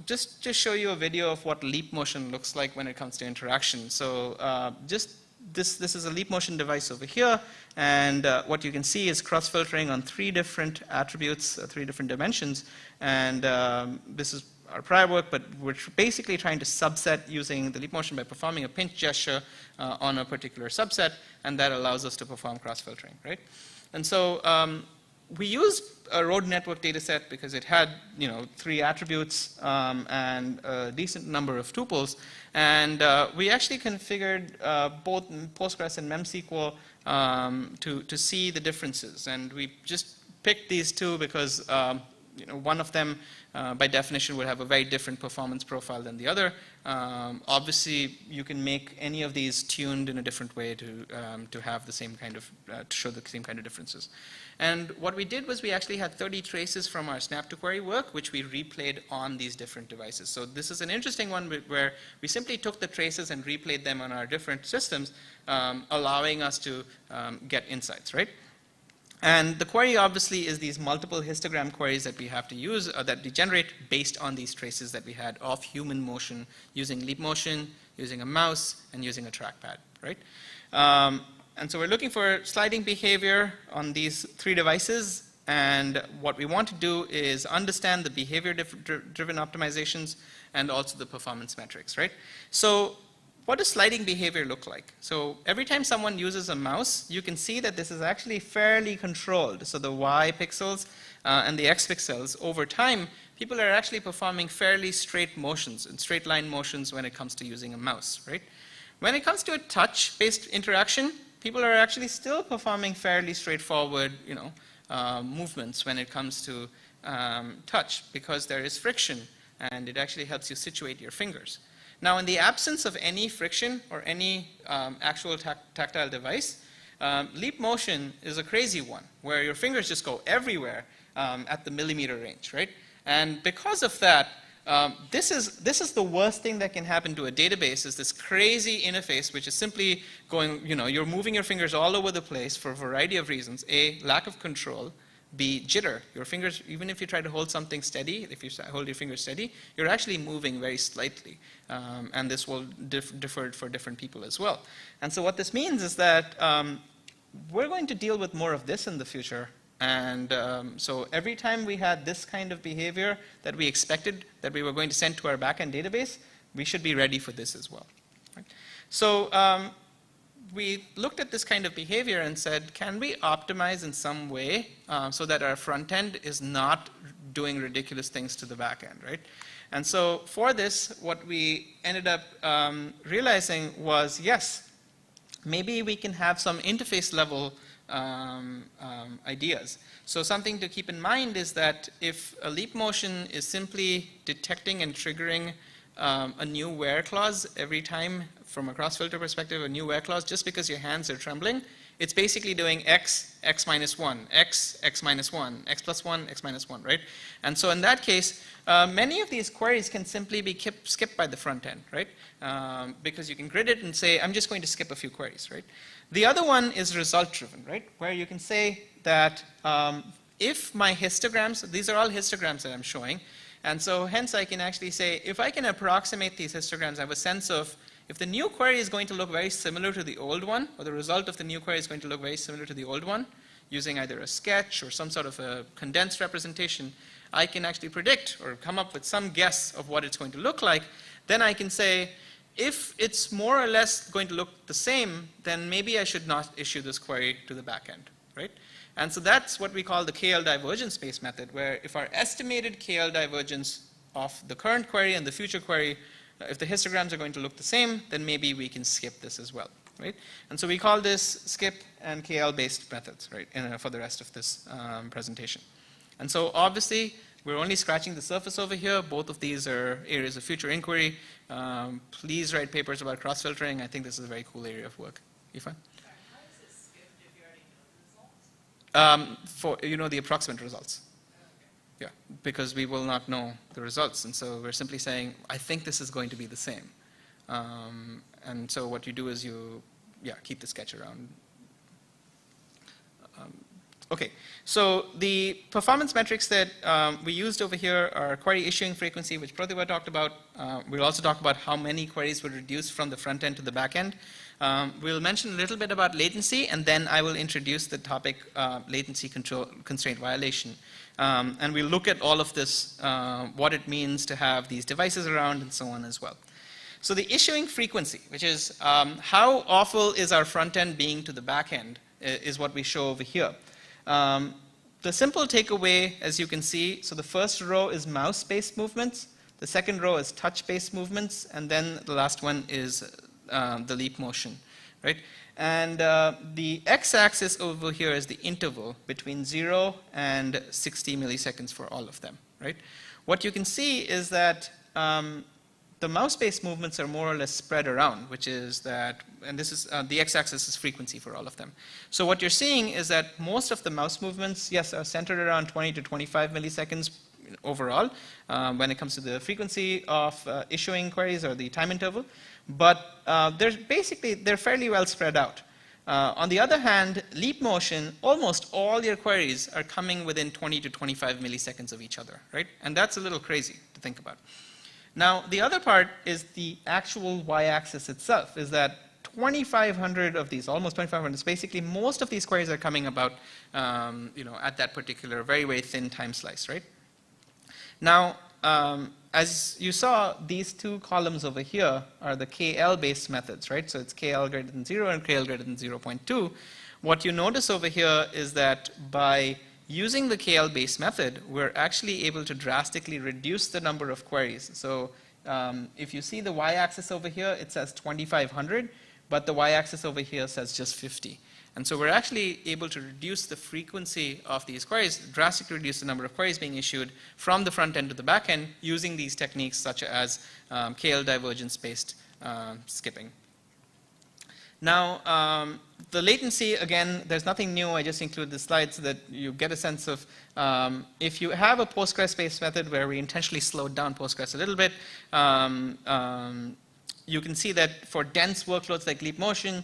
just show you a video of what leap motion looks like when it comes to interaction. So this is a leap motion device over here, and what you can see is cross-filtering on 3 different attributes, 3 different dimensions, and this is our prior work, but we're basically trying to subset using the leap motion by performing a pinch gesture on a particular subset, and that allows us to perform cross-filtering, right? And so we used a road network data set because it had 3 attributes and a decent number of tuples, and we actually configured both Postgres and MemSQL to see the differences. And we just picked these 2 because one of them by definition would have a very different performance profile than the other. Obviously, you can make any of these tuned in a different way to have the same kind of, to show the same kind of differences. And what we did was we actually had 30 traces from our snap to query work, which we replayed on these different devices. So this is an interesting one where we simply took the traces and replayed them on our different systems, allowing us to get insights, right? And the query obviously is these multiple histogram queries that we have to use, that we generate based on these traces that we had of human motion, using leap motion, using a mouse, and using a trackpad, right? And so we're looking for sliding behavior on these 3 devices, and what we want to do is understand the behavior-driven optimizations and also the performance metrics, right? So what does sliding behavior look like? So every time someone uses a mouse, you can see that this is actually fairly controlled. So the Y pixels and the X pixels, over time, people are actually performing fairly straight motions and straight line motions when it comes to using a mouse, right? When it comes to a touch-based interaction, people are actually still performing fairly straightforward, movements when it comes to touch, because there is friction, and it actually helps you situate your fingers. Now, in the absence of any friction or any actual tactile device, leap motion is a crazy one, where your fingers just go everywhere at the millimeter range, right? And because of that, this is the worst thing that can happen to a database, is this crazy interface which is simply going, you're moving your fingers all over the place for a variety of reasons. A, lack of control. B, jitter. Your fingers, even if you try to hold something steady, if you hold your fingers steady, you're actually moving very slightly. And this will differ for different people as well. And so what this means is that we're going to deal with more of this in the future. And so every time we had this kind of behavior that we expected that we were going to send to our backend database, we should be ready for this as well. Right? So we looked at this kind of behavior and said, can we optimize in some way so that our front end is not doing ridiculous things to the back end, right? And so for this, what we ended up realizing was, yes, maybe we can have some interface level ideas. So something to keep in mind is that if a leap motion is simply detecting and triggering a new where clause every time, from a cross-filter perspective, a new where clause, just because your hands are trembling, it's basically doing x, x minus 1, x, x minus 1, x plus 1, x minus 1, right? And so in that case, many of these queries can simply be skipped by the front end, right? Because you can grid it and say, I'm just going to skip a few queries, right? The other one is result-driven, right? Where you can say that if my histograms, these are all histograms that I'm showing, and so hence I can actually say, if I can approximate these histograms, I have a sense of if the new query is going to look very similar to the old one, or the result of the new query is going to look very similar to the old one, using either a sketch or some sort of a condensed representation, I can actually predict or come up with some guess of what it's going to look like. Then I can say, if it's more or less going to look the same, then maybe I should not issue this query to the backend, right? And so that's what we call the KL divergence space method, where if our estimated KL divergence of the current query and the future query, if the histograms are going to look the same, then maybe we can skip this as well, right? And so we call this skip and KL-based methods, right, for the rest of this presentation. And so obviously, we're only scratching the surface over here. Both of these are areas of future inquiry. Please write papers about cross-filtering. I think this is a very cool area of work. Ifa? Sorry, how is it skipped if you already know the results? For the approximate results. Yeah, because we will not know the results. And so we're simply saying, I think this is going to be the same. And so what you do is you keep the sketch around. Okay, so the performance metrics that we used over here are query issuing frequency, which Pratibha talked about. We'll also talk about how many queries were reduced from the front end to the back end. We'll mention a little bit about latency, and then I will introduce the topic latency constraint violation. And we'll look at all of this, what it means to have these devices around and so on as well. So the issuing frequency, which is how awful is our front end being to the back end, is what we show over here. The simple takeaway, as you can see, so the first row is mouse-based movements, the second row is touch-based movements, and then the last one is the leap motion, right? And the x-axis over here is the interval between 0 and 60 milliseconds for all of them, right? What you can see is that the mouse-based movements are more or less spread around, which is that, and this is the x-axis is frequency for all of them. So what you're seeing is that most of the mouse movements, yes, are centered around 20 to 25 milliseconds overall when it comes to the frequency of issuing queries or the time interval, but they're fairly well spread out. On the other hand, leap motion, almost all your queries are coming within 20 to 25 milliseconds of each other, right? And that's a little crazy to think about. Now, the other part is the actual y-axis itself, is that 2,500 of these, almost 2,500, is basically most of these queries are coming about at that particular very, very thin time slice, right? Now, as you saw, these two columns over here are the KL-based methods, right? So it's KL greater than 0 and KL greater than 0.2. What you notice over here is that by using the KL-based method, we're actually able to drastically reduce the number of queries. So if you see the y-axis over here, it says 2,500, but the y-axis over here says just 50. And so we're actually able to reduce the frequency of these queries, drastically reduce the number of queries being issued from the front end to the back end using these techniques such as KL divergence-based skipping. Now, the latency, again, there's nothing new. I just include the slide so that you get a sense of if you have a Postgres-based method where we intentionally slowed down Postgres a little bit, you can see that for dense workloads like leap motion,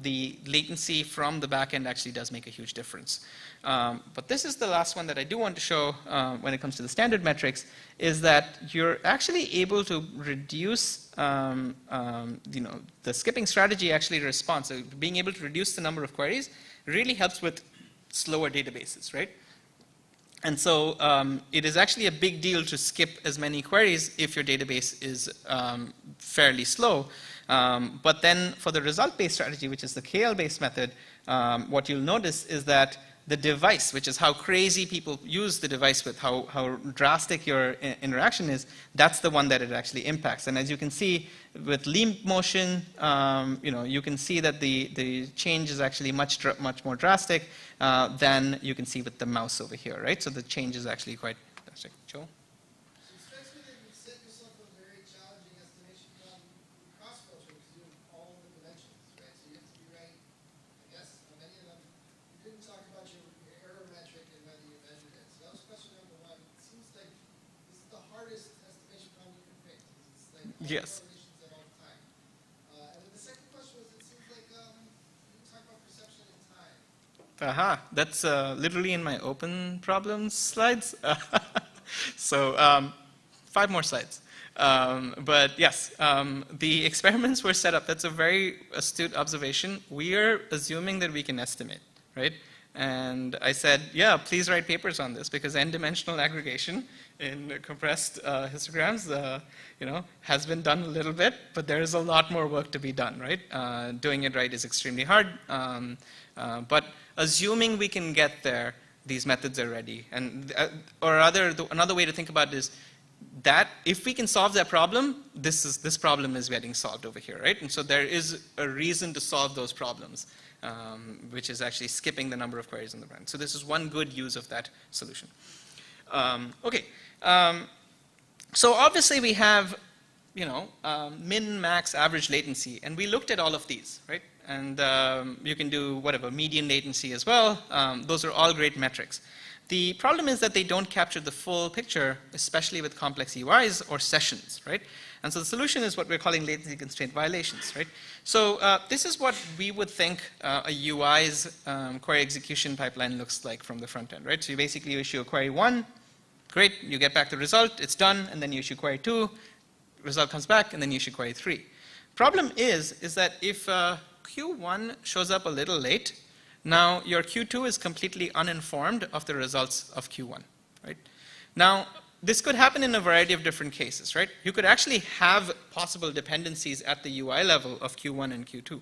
the latency from the back end actually does make a huge difference. But this is the last one that I do want to show when it comes to the standard metrics, is that you're actually able to reduce the skipping strategy actually responds. So being able to reduce the number of queries really helps with slower databases, right? And so it is actually a big deal to skip as many queries if your database is fairly slow. But then for the result-based strategy, which is the KL-based method, what you'll notice is that the device, which is how crazy people use the device with, how drastic your interaction is, that's the one that it actually impacts. And as you can see with leap motion, you can see that the change is actually much more drastic than you can see with the mouse over here, right? So the change is actually quite drastic. Joe? Yes. And the second question was, it seems like you talk about perception in time. Aha, that's literally in my open problems slides. So 5 more slides. But yes, the experiments were set up. That's a very astute observation. We are assuming that we can estimate, right? And I said, yeah, please write papers on this, because n-dimensional aggregation in compressed histograms, has been done a little bit, but there is a lot more work to be done, right? Doing it right is extremely hard. But assuming we can get there, these methods are ready. And another way to think about it is that if we can solve that problem, this problem is getting solved over here, right? And so there is a reason to solve those problems, which is actually skipping the number of queries in the brand. So this is one good use of that solution. Okay. So obviously we have, min, max, average latency, and we looked at all of these, right? And you can do whatever, median latency as well. Those are all great metrics. The problem is that they don't capture the full picture, especially with complex UIs or sessions, right? And so the solution is what we're calling latency constraint violations, right? So this is what we would think a UI's query execution pipeline looks like from the front end, right? So you basically issue a query 1, great, you get back the result, it's done, and then you issue query 2, result comes back, and then you issue query 3. Problem is that if Q1 shows up a little late, now your Q2 is completely uninformed of the results of Q1, right? Now, this could happen in a variety of different cases, right? You could actually have possible dependencies at the UI level of Q1 and Q2.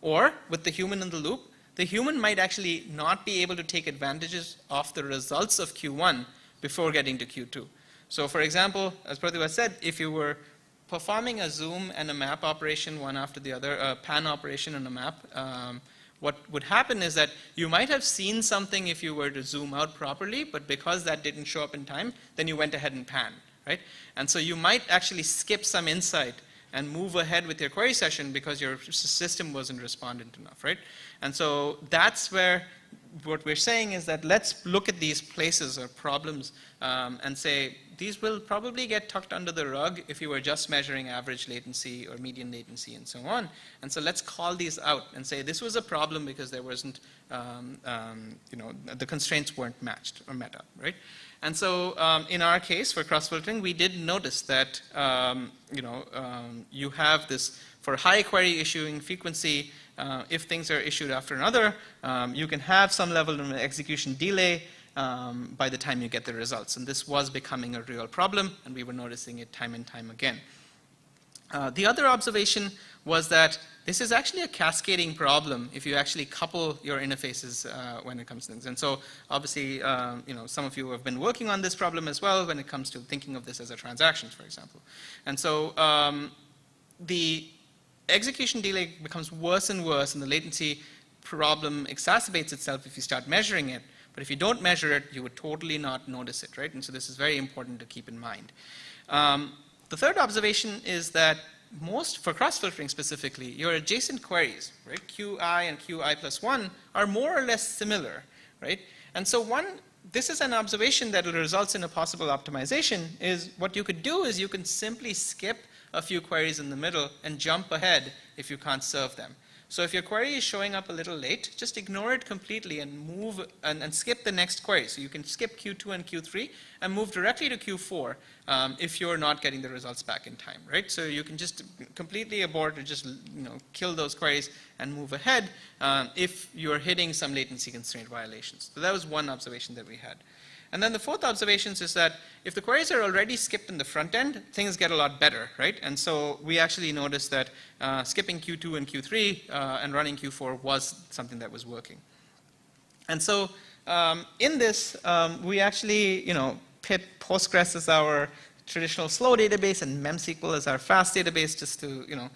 Or, with the human in the loop, the human might actually not be able to take advantages of the results of Q1 before getting to Q2. So for example, as Pratibha said, if you were performing a zoom and a map operation one after the other, a pan operation and a map, what would happen is that you might have seen something if you were to zoom out properly, but because that didn't show up in time, then you went ahead and pan, right? And so you might actually skip some insight and move ahead with your query session because your system wasn't respondent enough, right? And so that's where what we're saying is that let's look at these places or problems and say these will probably get tucked under the rug if you were just measuring average latency or median latency and so on. And so let's call these out and say this was a problem because there wasn't, the constraints weren't matched or met up, right? And so in our case for cross-filtering, we did notice that you have this for high query issuing frequency. If things are issued after another, you can have some level of execution delay by the time you get the results. And this was becoming a real problem, and we were noticing it time and time again. The other observation was that this is actually a cascading problem if you actually couple your interfaces when it comes to things. And so obviously, some of you have been working on this problem as well when it comes to thinking of this as a transaction, for example. And so the execution delay becomes worse and worse, and the latency problem exacerbates itself if you start measuring it. But if you don't measure it, you would totally not notice it, right? And so this is very important to keep in mind. The third observation is that for cross-filtering specifically, your adjacent queries, right, QI and QI plus 1, are more or less similar, right? And so this is an observation that results in a possible optimization, is what you could do is you can simply skip a few queries in the middle and jump ahead if you can't serve them. So if your query is showing up a little late, just ignore it completely and move and skip the next query. So you can skip Q2 and Q3 and move directly to Q4 if you're not getting the results back in time, right? So you can just completely abort or just kill those queries and move ahead if you're hitting some latency constraint violations. So that was one observation that we had. And then the fourth observation is that if the queries are already skipped in the front end, things get a lot better, right? And so we actually noticed that skipping Q2 and Q3 and running Q4 was something that was working. And so in this, we actually, pit Postgres as our traditional slow database and MemSQL as our fast database, just to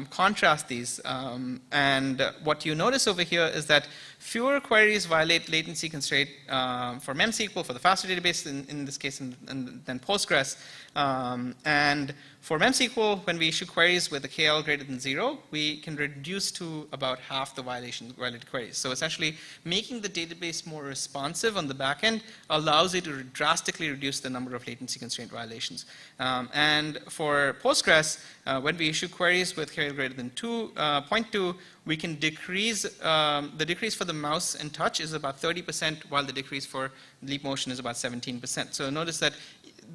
contrast these. And what you notice over here is that fewer queries violate latency constraint for MemSQL, for the faster database in this case, than Postgres. And for MemSQL, when we issue queries with a KL greater than 0, we can reduce to about half the violated queries. So essentially, making the database more responsive on the back end allows it to drastically reduce the number of latency constraint violations. And for Postgres, when we issue queries with KL greater than 0.2, we can decrease, the decrease for the mouse and touch is about 30%, while the decrease for leap motion is about 17%. So notice that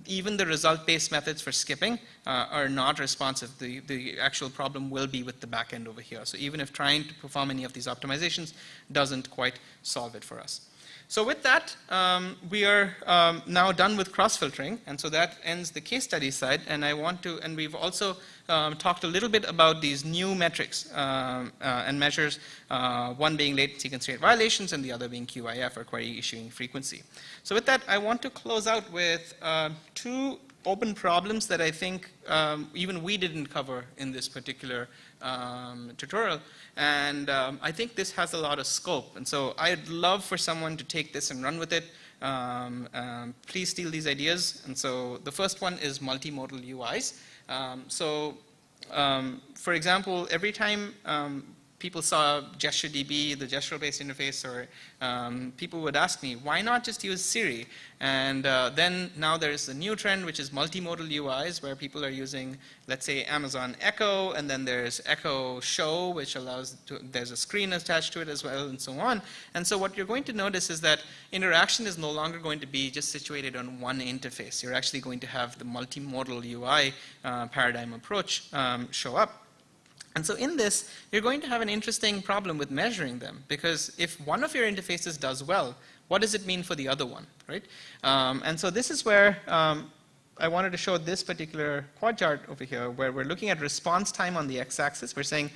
even the result-based methods for skipping are not responsive. The actual problem will be with the backend over here. So even if trying to perform any of these optimizations doesn't quite solve it for us. So with that, we are now done with cross-filtering, and so that ends the case study side. And we've also talked a little bit about these new metrics and measures, one being latency constraint violations and the other being QIF, or query issuing frequency. So with that, I want to close out with two open problems that I think even we didn't cover in this particular tutorial. And I think this has a lot of scope. And so I'd love for someone to take this and run with it. Please steal these ideas. And so the first one is multimodal UIs. For example, every time people saw GestureDB, the gestural-based interface, or people would ask me, why not just use Siri? And then now there's a new trend, which is multimodal UIs, where people are using, let's say, Amazon Echo, and then there's Echo Show, which there's a screen attached to it as well, and so on. And so what you're going to notice is that interaction is no longer going to be just situated on one interface. You're actually going to have the multimodal UI paradigm approach show up. And so in this, you're going to have an interesting problem with measuring them, because if one of your interfaces does well, what does it mean for the other one, right? And so this is where I wanted to show this particular quad chart over here, where we're looking at response time on the x-axis. We're saying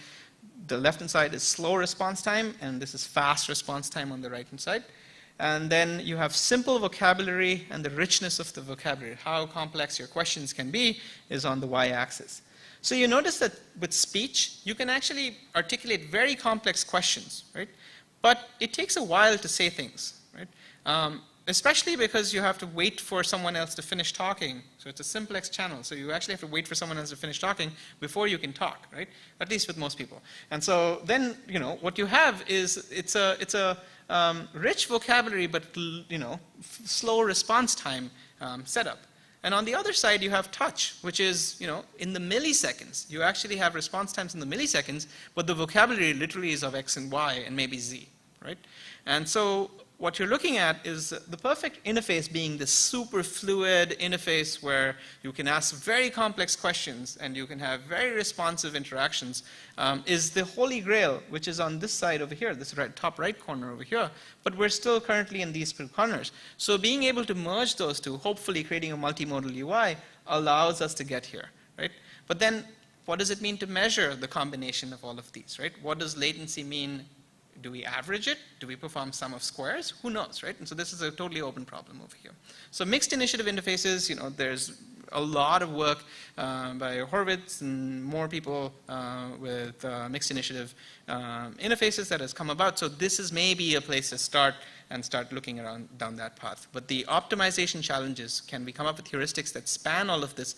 the left-hand side is slow response time, and this is fast response time on the right-hand side. And then you have simple vocabulary, and the richness of the vocabulary, how complex your questions can be, is on the y-axis. So you notice that with speech, you can actually articulate very complex questions, right? But it takes a while to say things, right? Especially because you have to wait for someone else to finish talking. So it's a simplex channel. So you actually have to wait for someone else to finish talking before you can talk, right? At least with most people. And so then, what you have is it's a rich vocabulary, but slow response time setup. And on the other side, you have touch, which is, in the milliseconds. You actually have response times in the milliseconds, but the vocabulary literally is of X and Y and maybe Z, right? And so what you're looking at is the perfect interface being this super fluid interface where you can ask very complex questions and you can have very responsive interactions, is the holy grail, which is on this side over here, this top right corner over here. But we're still currently in these two corners. So being able to merge those two, hopefully creating a multimodal UI, allows us to get here, right? But then what does it mean to measure the combination of all of these, right? What does latency mean? Do we average it? Do we perform sum of squares? Who knows, right? And so this is a totally open problem over here. So mixed initiative interfaces, there's a lot of work by Horvitz and more people with mixed initiative interfaces that has come about. So this is maybe a place to start and start looking down that path. But the optimization challenges, can we come up with heuristics that span all of this,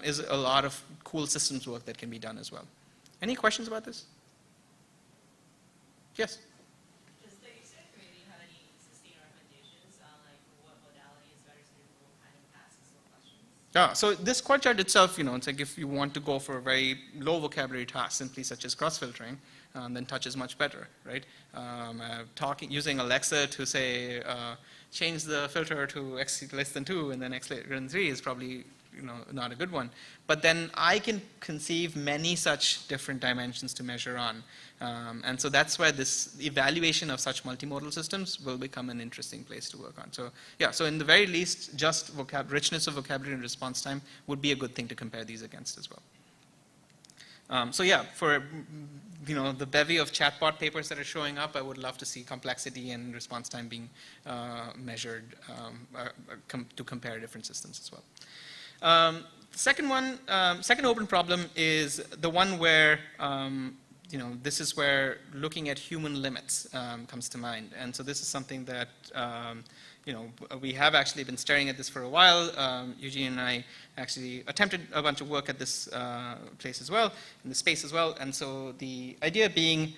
is a lot of cool systems work that can be done as well. Any questions about this? Yes? Does the user community have any existing recommendations on what modality is better suited for what kind of tasks or questions? Yeah, so this quad chart itself, it's like if you want to go for a very low vocabulary task, simply such as cross-filtering, then touch is much better, right? Using Alexa to say, change the filter to x less than 2 and then x less than 3 is probably not a good one. But then I can conceive many such different dimensions to measure on. And so that's where this evaluation of such multimodal systems will become an interesting place to work on. So yeah, so in the very least, just richness of vocabulary and response time would be a good thing to compare these against as well. So yeah, for the bevy of chatbot papers that are showing up, I would love to see complexity and response time being measured to compare different systems as well. Second open problem is the one where this is where looking at human limits comes to mind. And so this is something that we have actually been staring at this for a while. Eugene and I actually attempted a bunch of work at this place as well, in the space as well. And so the idea being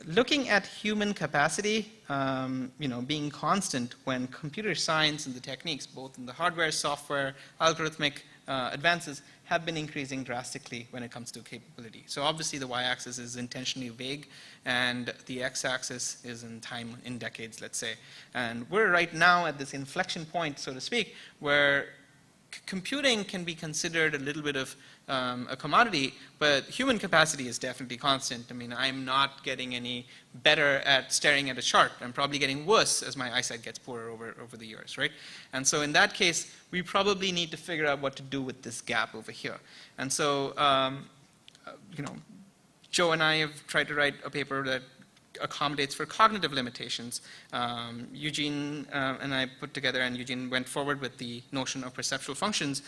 looking at human capacity, being constant when computer science and the techniques, both in the hardware, software, algorithmic advances, have been increasing drastically when it comes to capability. So obviously the y-axis is intentionally vague, and the x-axis is in time, in decades, let's say. And we're right now at this inflection point, so to speak, where computing can be considered a little bit of a commodity, but human capacity is definitely constant. I mean, I'm not getting any better at staring at a chart. I'm probably getting worse as my eyesight gets poorer over the years, right? And so in that case, we probably need to figure out what to do with this gap over here. And so, you know, Joe and I have tried to write a paper that accommodates for cognitive limitations. Eugene and I put together, and Eugene went forward with the notion of perceptual functions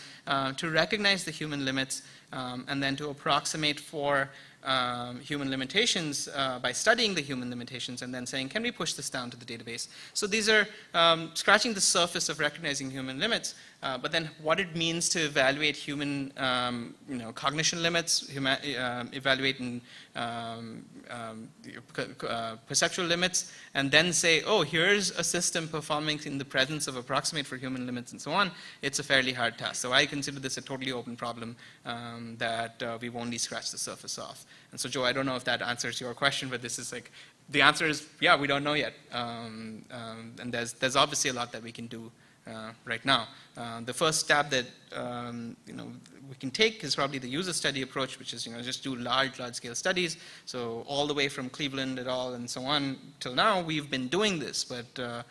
to recognize the human limits and then to approximate for human limitations by studying the human limitations and then saying, can we push this down to the database? So these are scratching the surface of recognizing human limits, but then what it means to evaluate human you know, cognition limits, evaluate perceptual limits, and then say, oh, here's a system performing in the presence of approximate for human limits and so on. It's a fairly hard task. So I consider this a totally open problem that we've only scratched the surface of. And so, Joe, I don't know if that answers your question, but this is like, the answer is, yeah, we don't know yet. And there's obviously a lot that we can do right now. The first step that you know, we can take is probably the user study approach, which is, you know, just do large-scale studies. So all the way from Cleveland et al. And so on till now, we've been doing this, but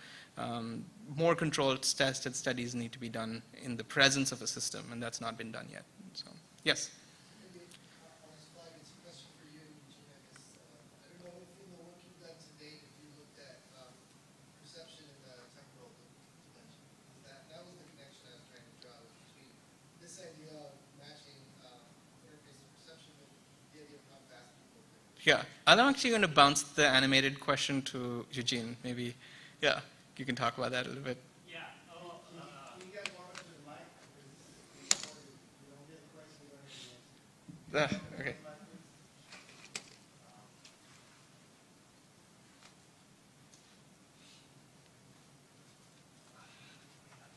more controlled tested studies need to be done in the presence of a system, and that's not been done yet. So, yes. Yeah, I'm actually going to bounce the animated question to Eugene. Maybe, yeah, you can talk about that a little bit. Yeah. Okay.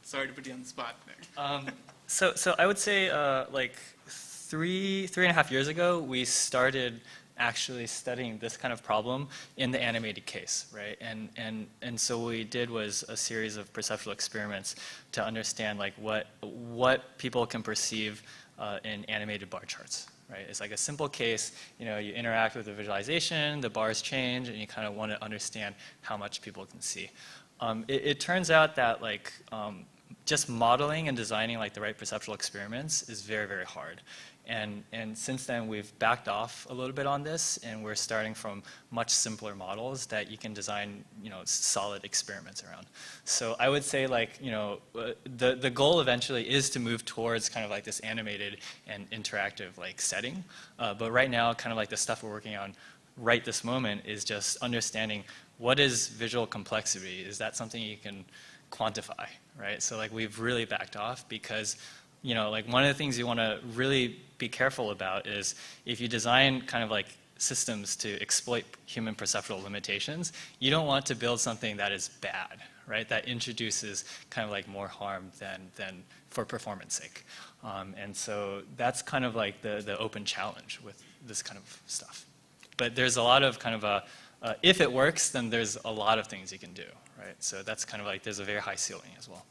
Sorry to put you on the spot there. So I would say like three and a half years ago, we started actually studying this kind of problem in the animated case, right? And so what we did was a series of perceptual experiments to understand like what people can perceive in animated bar charts, right? It's like a simple case, you know, you interact with the visualization, the bars change, and you kind of want to understand how much people can see. It turns out that like just modeling and designing like the right perceptual experiments is very, very hard. And since then, we've backed off a little bit on this, and we're starting from much simpler models that you can design, you know, solid experiments around. So I would say, like, you know, the goal eventually is to move towards kind of like this animated and interactive like setting. But right now, kind of like the stuff we're working on right this moment is just understanding what is visual complexity. Is that something you can quantify, right? So like we've really backed off because, you know, like one of the things you want to really be careful about is if you design kind of like systems to exploit human perceptual limitations, you don't want to build something that is bad, right? That introduces kind of like more harm than for performance sake. And so that's kind of like the open challenge with this kind of stuff. But there's a lot of kind of if it works, then there's a lot of things you can do, right? So that's kind of like, there's a very high ceiling as well.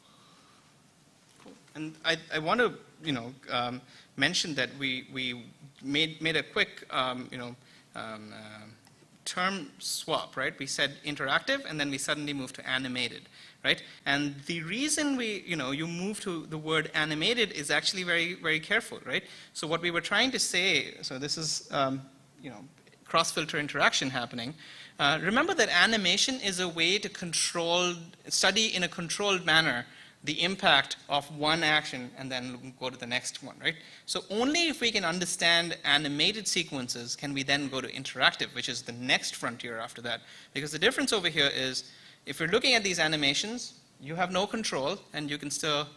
And I want to, you know, mention that we made a quick, you know, term swap, right? We said interactive, and then we suddenly moved to animated, right? And the reason you move to the word animated is actually very, very careful, right? So what we were trying to say, so this is, you know, cross-filter interaction happening. Remember that animation is a way to study in a controlled manner the impact of one action and then go to the next one, right? So only if we can understand animated sequences can we then go to interactive, which is the next frontier after that. Because the difference over here is, if you're looking at these animations, you have no control and you can still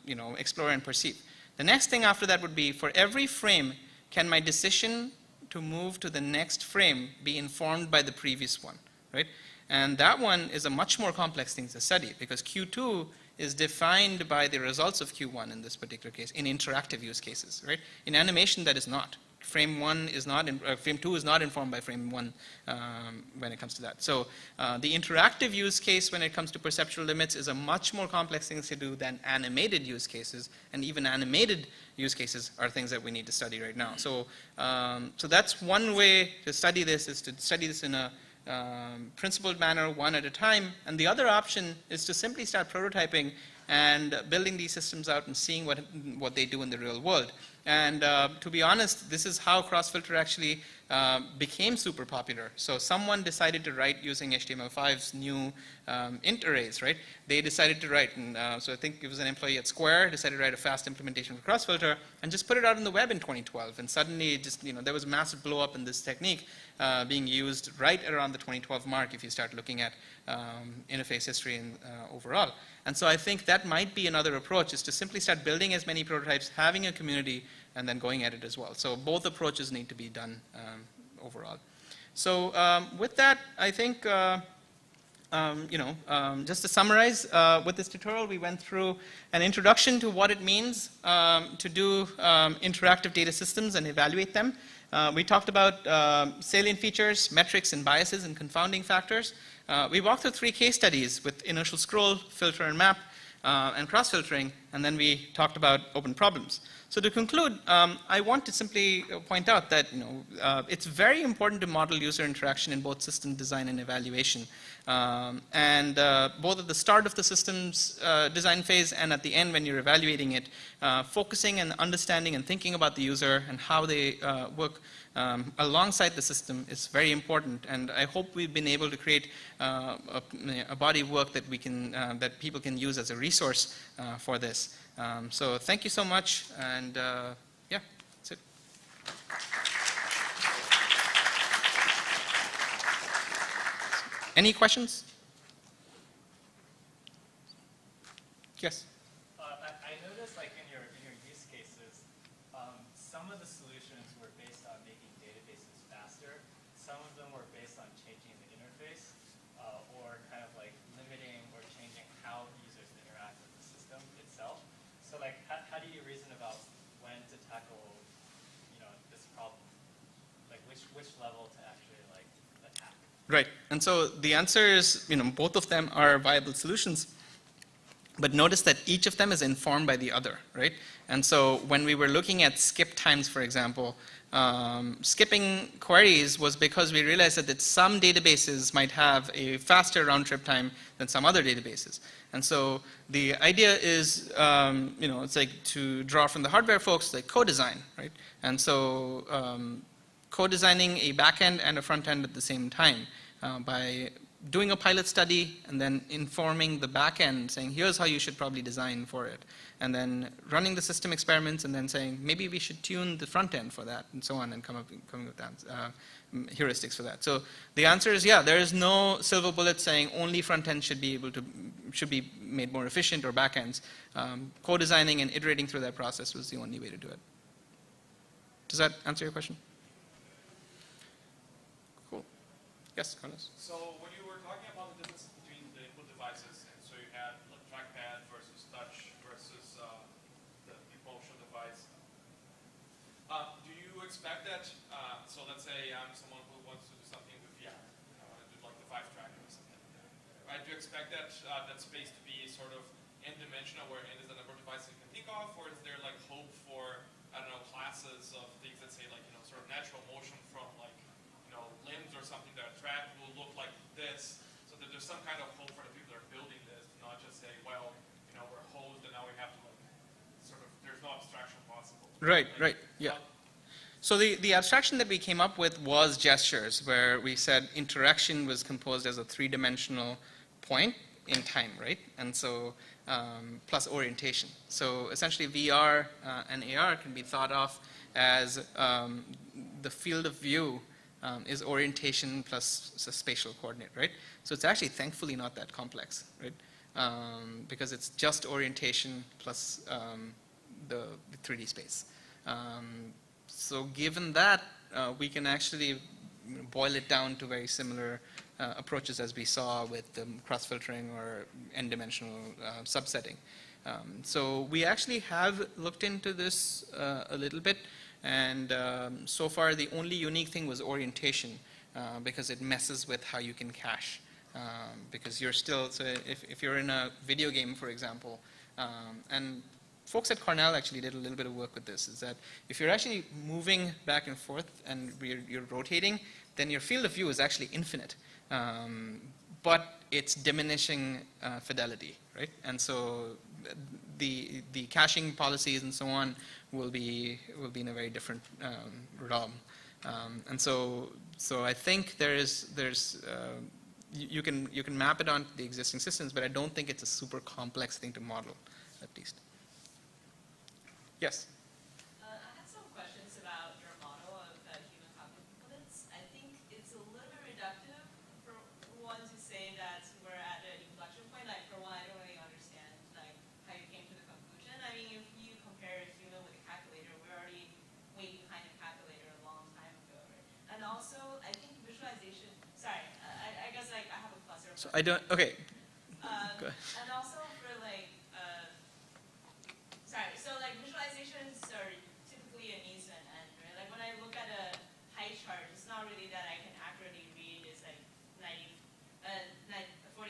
you know, explore and perceive. The next thing after that would be, for every frame, can my decision to move to the next frame be informed by the previous one, right? And that one is a much more complex thing to study, because Q2 is defined by the results of Q1 in this particular case, in interactive use cases, right? In animation, that is not. frame 1 is not, frame 2 is not informed by frame 1 when it comes to that. So the interactive use case when it comes to perceptual limits is a much more complex thing to do than animated use cases, and even animated use cases are things that we need to study right now. So, so that's one way to study this, is to study this in a principled manner, one at a time, and the other option is to simply start prototyping and building these systems out and seeing what they do in the real world. And to be honest, this is how cross-filter actually became super popular. So someone decided to write using HTML5's new int arrays, right? They decided to write, and so I think it was an employee at Square, decided to write a fast implementation for cross-filter and just put it out on the web in 2012. And suddenly, just, there was a massive blow up in this technique being used right around the 2012 mark if you start looking at interface history and overall. And so I think that might be another approach, is to simply start building as many prototypes, having a community, and then going at it as well. So both approaches need to be done overall. So with that, I think, just to summarize, with this tutorial, we went through an introduction to what it means to do interactive data systems and evaluate them. We talked about salient features, metrics, and biases and confounding factors. We walked through 3 case studies with inertial scroll, filter and map, and cross-filtering, and then we talked about open problems. So to conclude, I want to simply point out that it's very important to model user interaction in both system design and evaluation. And both at the start of the systems design phase and at the end when you're evaluating it, focusing and understanding and thinking about the user and how they work alongside the system is very important. And I hope we've been able to create a body of work that we can, that people can use as a resource for this. So thank you so much, and yeah, that's it. Any questions? Yes. I noticed, like in your use cases, some of the solutions were based on making databases faster. Some of them were based on changing the interface, or kind of like limiting or changing how users interact with the system itself. So like, how do you reason about when to tackle, this problem? Like which level to actually like attack? Right, and so the answer is, both of them are viable solutions. But notice that each of them is informed by the other, right? And so when we were looking at skip times, for example, skipping queries was because we realized that some databases might have a faster round trip time than some other databases. And so the idea is, it's like to draw from the hardware folks, like co-design, right? And so co-designing a backend and a front end at the same time by doing a pilot study and then informing the back end, saying here's how you should probably design for it, and then running the system experiments and then saying maybe we should tune the front end for that, and so on, and coming up with that, heuristics for that. So the answer is, yeah, there is no silver bullet saying only front end should be made more efficient, or back ends. Co-designing and iterating through that process was the only way to do it. Does that answer your question? Cool. Yes, Carlos. So when you were talking about the difference between the input devices, and so you had like trackpad versus touch versus the motion device, do you expect that, so let's say I'm someone who wants to do something with VR, I want to do like the 5-track or something, right? Do you expect that that space to be sort of n-dimensional, where n is the number of devices you can think of, or is there like hope for, I don't know, classes of things that say like, sort of natural motion from like, limbs or something that are tracked will look like this, so that there's some kind of hope for the people that are building this, not just say, well, we're hosed and now we have to like, sort of, there's no abstraction possible. Right, right, yeah. So the abstraction that we came up with was gestures, where we said interaction was composed as a 3-dimensional point in time, right? And so, plus orientation. So essentially VR and AR can be thought of as the field of view is orientation plus a spatial coordinate, right? So it's actually thankfully not that complex, right? Because it's just orientation plus the 3D space. So given that, we can actually boil it down to very similar approaches as we saw with cross-filtering or n-dimensional subsetting. So we actually have looked into this a little bit. And so far, the only unique thing was orientation, because it messes with how you can cache. Because you're still, so if you're in a video game, for example, and folks at Cornell actually did a little bit of work with this, is that if you're actually moving back and forth and you're rotating, then your field of view is actually infinite. But it's diminishing fidelity, right? And so the caching policies and so on will be in a very different realm. And so I think you can map it onto the existing systems, but I don't think it's a super complex thing to model, at least. Yes? I had some questions about your model of human cognitive limits. I think it's a little bit reductive for one to say that we're at an inflection point. Like, for one, I don't really understand like how you came to the conclusion. I mean, if you compare a human with a calculator, we're already way behind a calculator a long time ago, right? And also, I think visualization. Sorry, I guess like I have a cluster. So I don't. Okay. Go ahead. And also for like, sorry, so like visualizations are typically an means to an end, right? Like when I look at a pie chart, it's not really that I can accurately read it's like 49%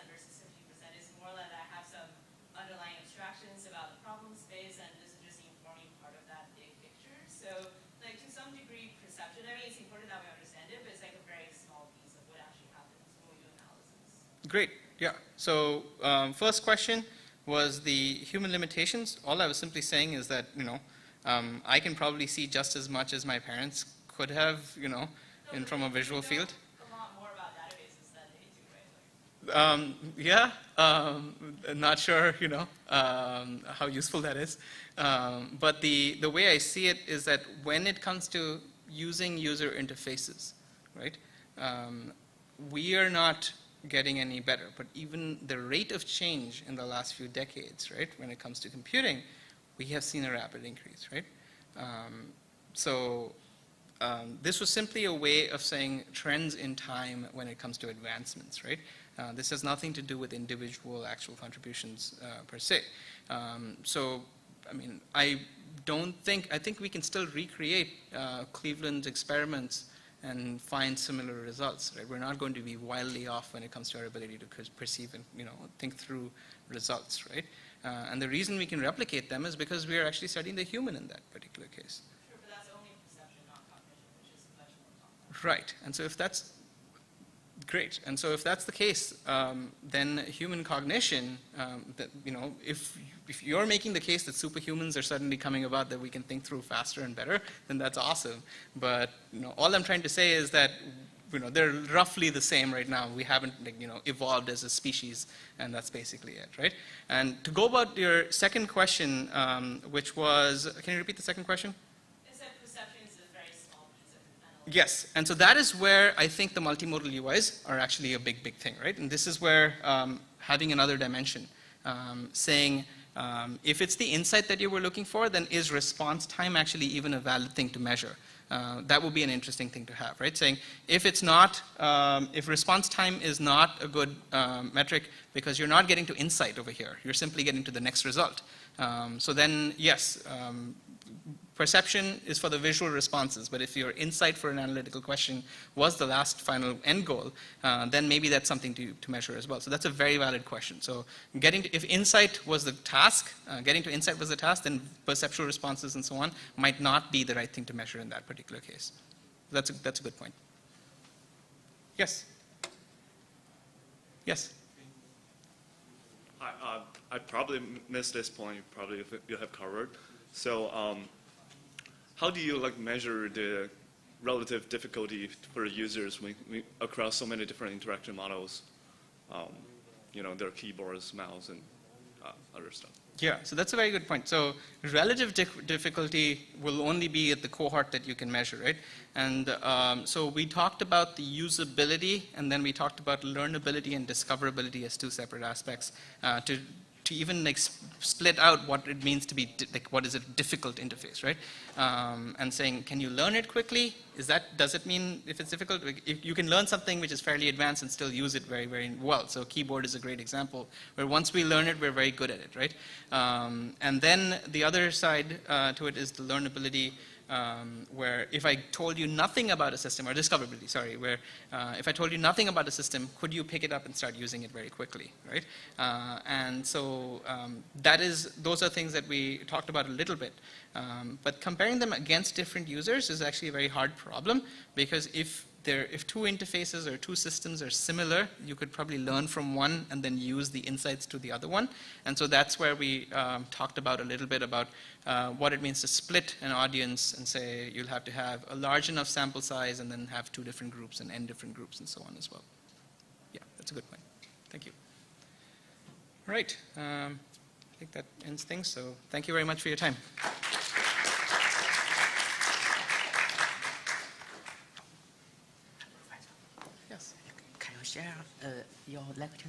versus 50%. It's more that I have some underlying abstractions about the problem space, and this is just informing part of that big picture. So like to some degree, perception, I mean, it's important that we understand it, but it's like a very small piece of what actually happens when we do analysis. Great. Yeah. So first question was the human limitations. All I was simply saying is that, I can probably see just as much as my parents could have, from a visual field. A lot more about databases than they do, right? Yeah. Not sure, how useful that is. But the way I see it is that when it comes to using user interfaces, right, we are not getting any better, but even the rate of change in the last few decades, right, when it comes to computing, we have seen a rapid increase, right? This was simply a way of saying trends in time when it comes to advancements, right? This has nothing to do with individual actual contributions per se. I mean, I think we can still recreate Cleveland's experiments and find similar results, right? We're not going to be wildly off when it comes to our ability to perceive and, think through results, right? And the reason we can replicate them is because we are actually studying the human in that particular case. Sure, but that's only perception, not cognition, which is much more complex. Right, and so if that's great, and so if that's the case, then human cognition, if you're making the case that superhumans are suddenly coming about that we can think through faster and better, then that's awesome. But all I'm trying to say is that they're roughly the same right now. We haven't evolved as a species, and that's basically it, right? And to go about your second question, which was, can you repeat the second question? Yes, and so that is where I think the multimodal UIs are actually a big, big thing, right? And this is where having another dimension, saying if it's the insight that you were looking for, then is response time actually even a valid thing to measure? That would be an interesting thing to have, right? Saying if it's not, if response time is not a good metric because you're not getting to insight over here, you're simply getting to the next result. So then, yes, perception is for the visual responses, but if your insight for an analytical question was the last final end goal, then maybe that's something to measure as well. So that's a very valid question. So if insight was the task, getting to insight was the task, then perceptual responses and so on might not be the right thing to measure in that particular case. That's a good point. Yes? Yes? I probably missed this point, probably you have covered. So how do you measure the relative difficulty for users across so many different interaction models? Their keyboards, mouse, and other stuff. Yeah, so that's a very good point. So relative difficulty will only be at the cohort that you can measure, right? And so we talked about the usability, and then we talked about learnability and discoverability as two separate aspects to even split out what it means to be, what is a difficult interface, right? And saying, can you learn it quickly? Does it mean if it's difficult? If you can learn something which is fairly advanced and still use it very, very well. So keyboard is a great example, where once we learn it, we're very good at it, right? And then the other side to it is the learnability where if I told you nothing about a system, or discoverability, sorry, where if I told you nothing about a system, could you pick it up and start using it very quickly, right? And so those are things that we talked about a little bit. But comparing them against different users is actually a very hard problem, because if two interfaces or two systems are similar, you could probably learn from one and then use the insights to the other one. And so that's where we talked about a little bit about what it means to split an audience and say you'll have to have a large enough sample size and then have two different groups and n different groups and so on as well. Yeah, that's a good point. Thank you. All right. I think that ends things. So thank you very much for your time. Yes. Can you share your lecture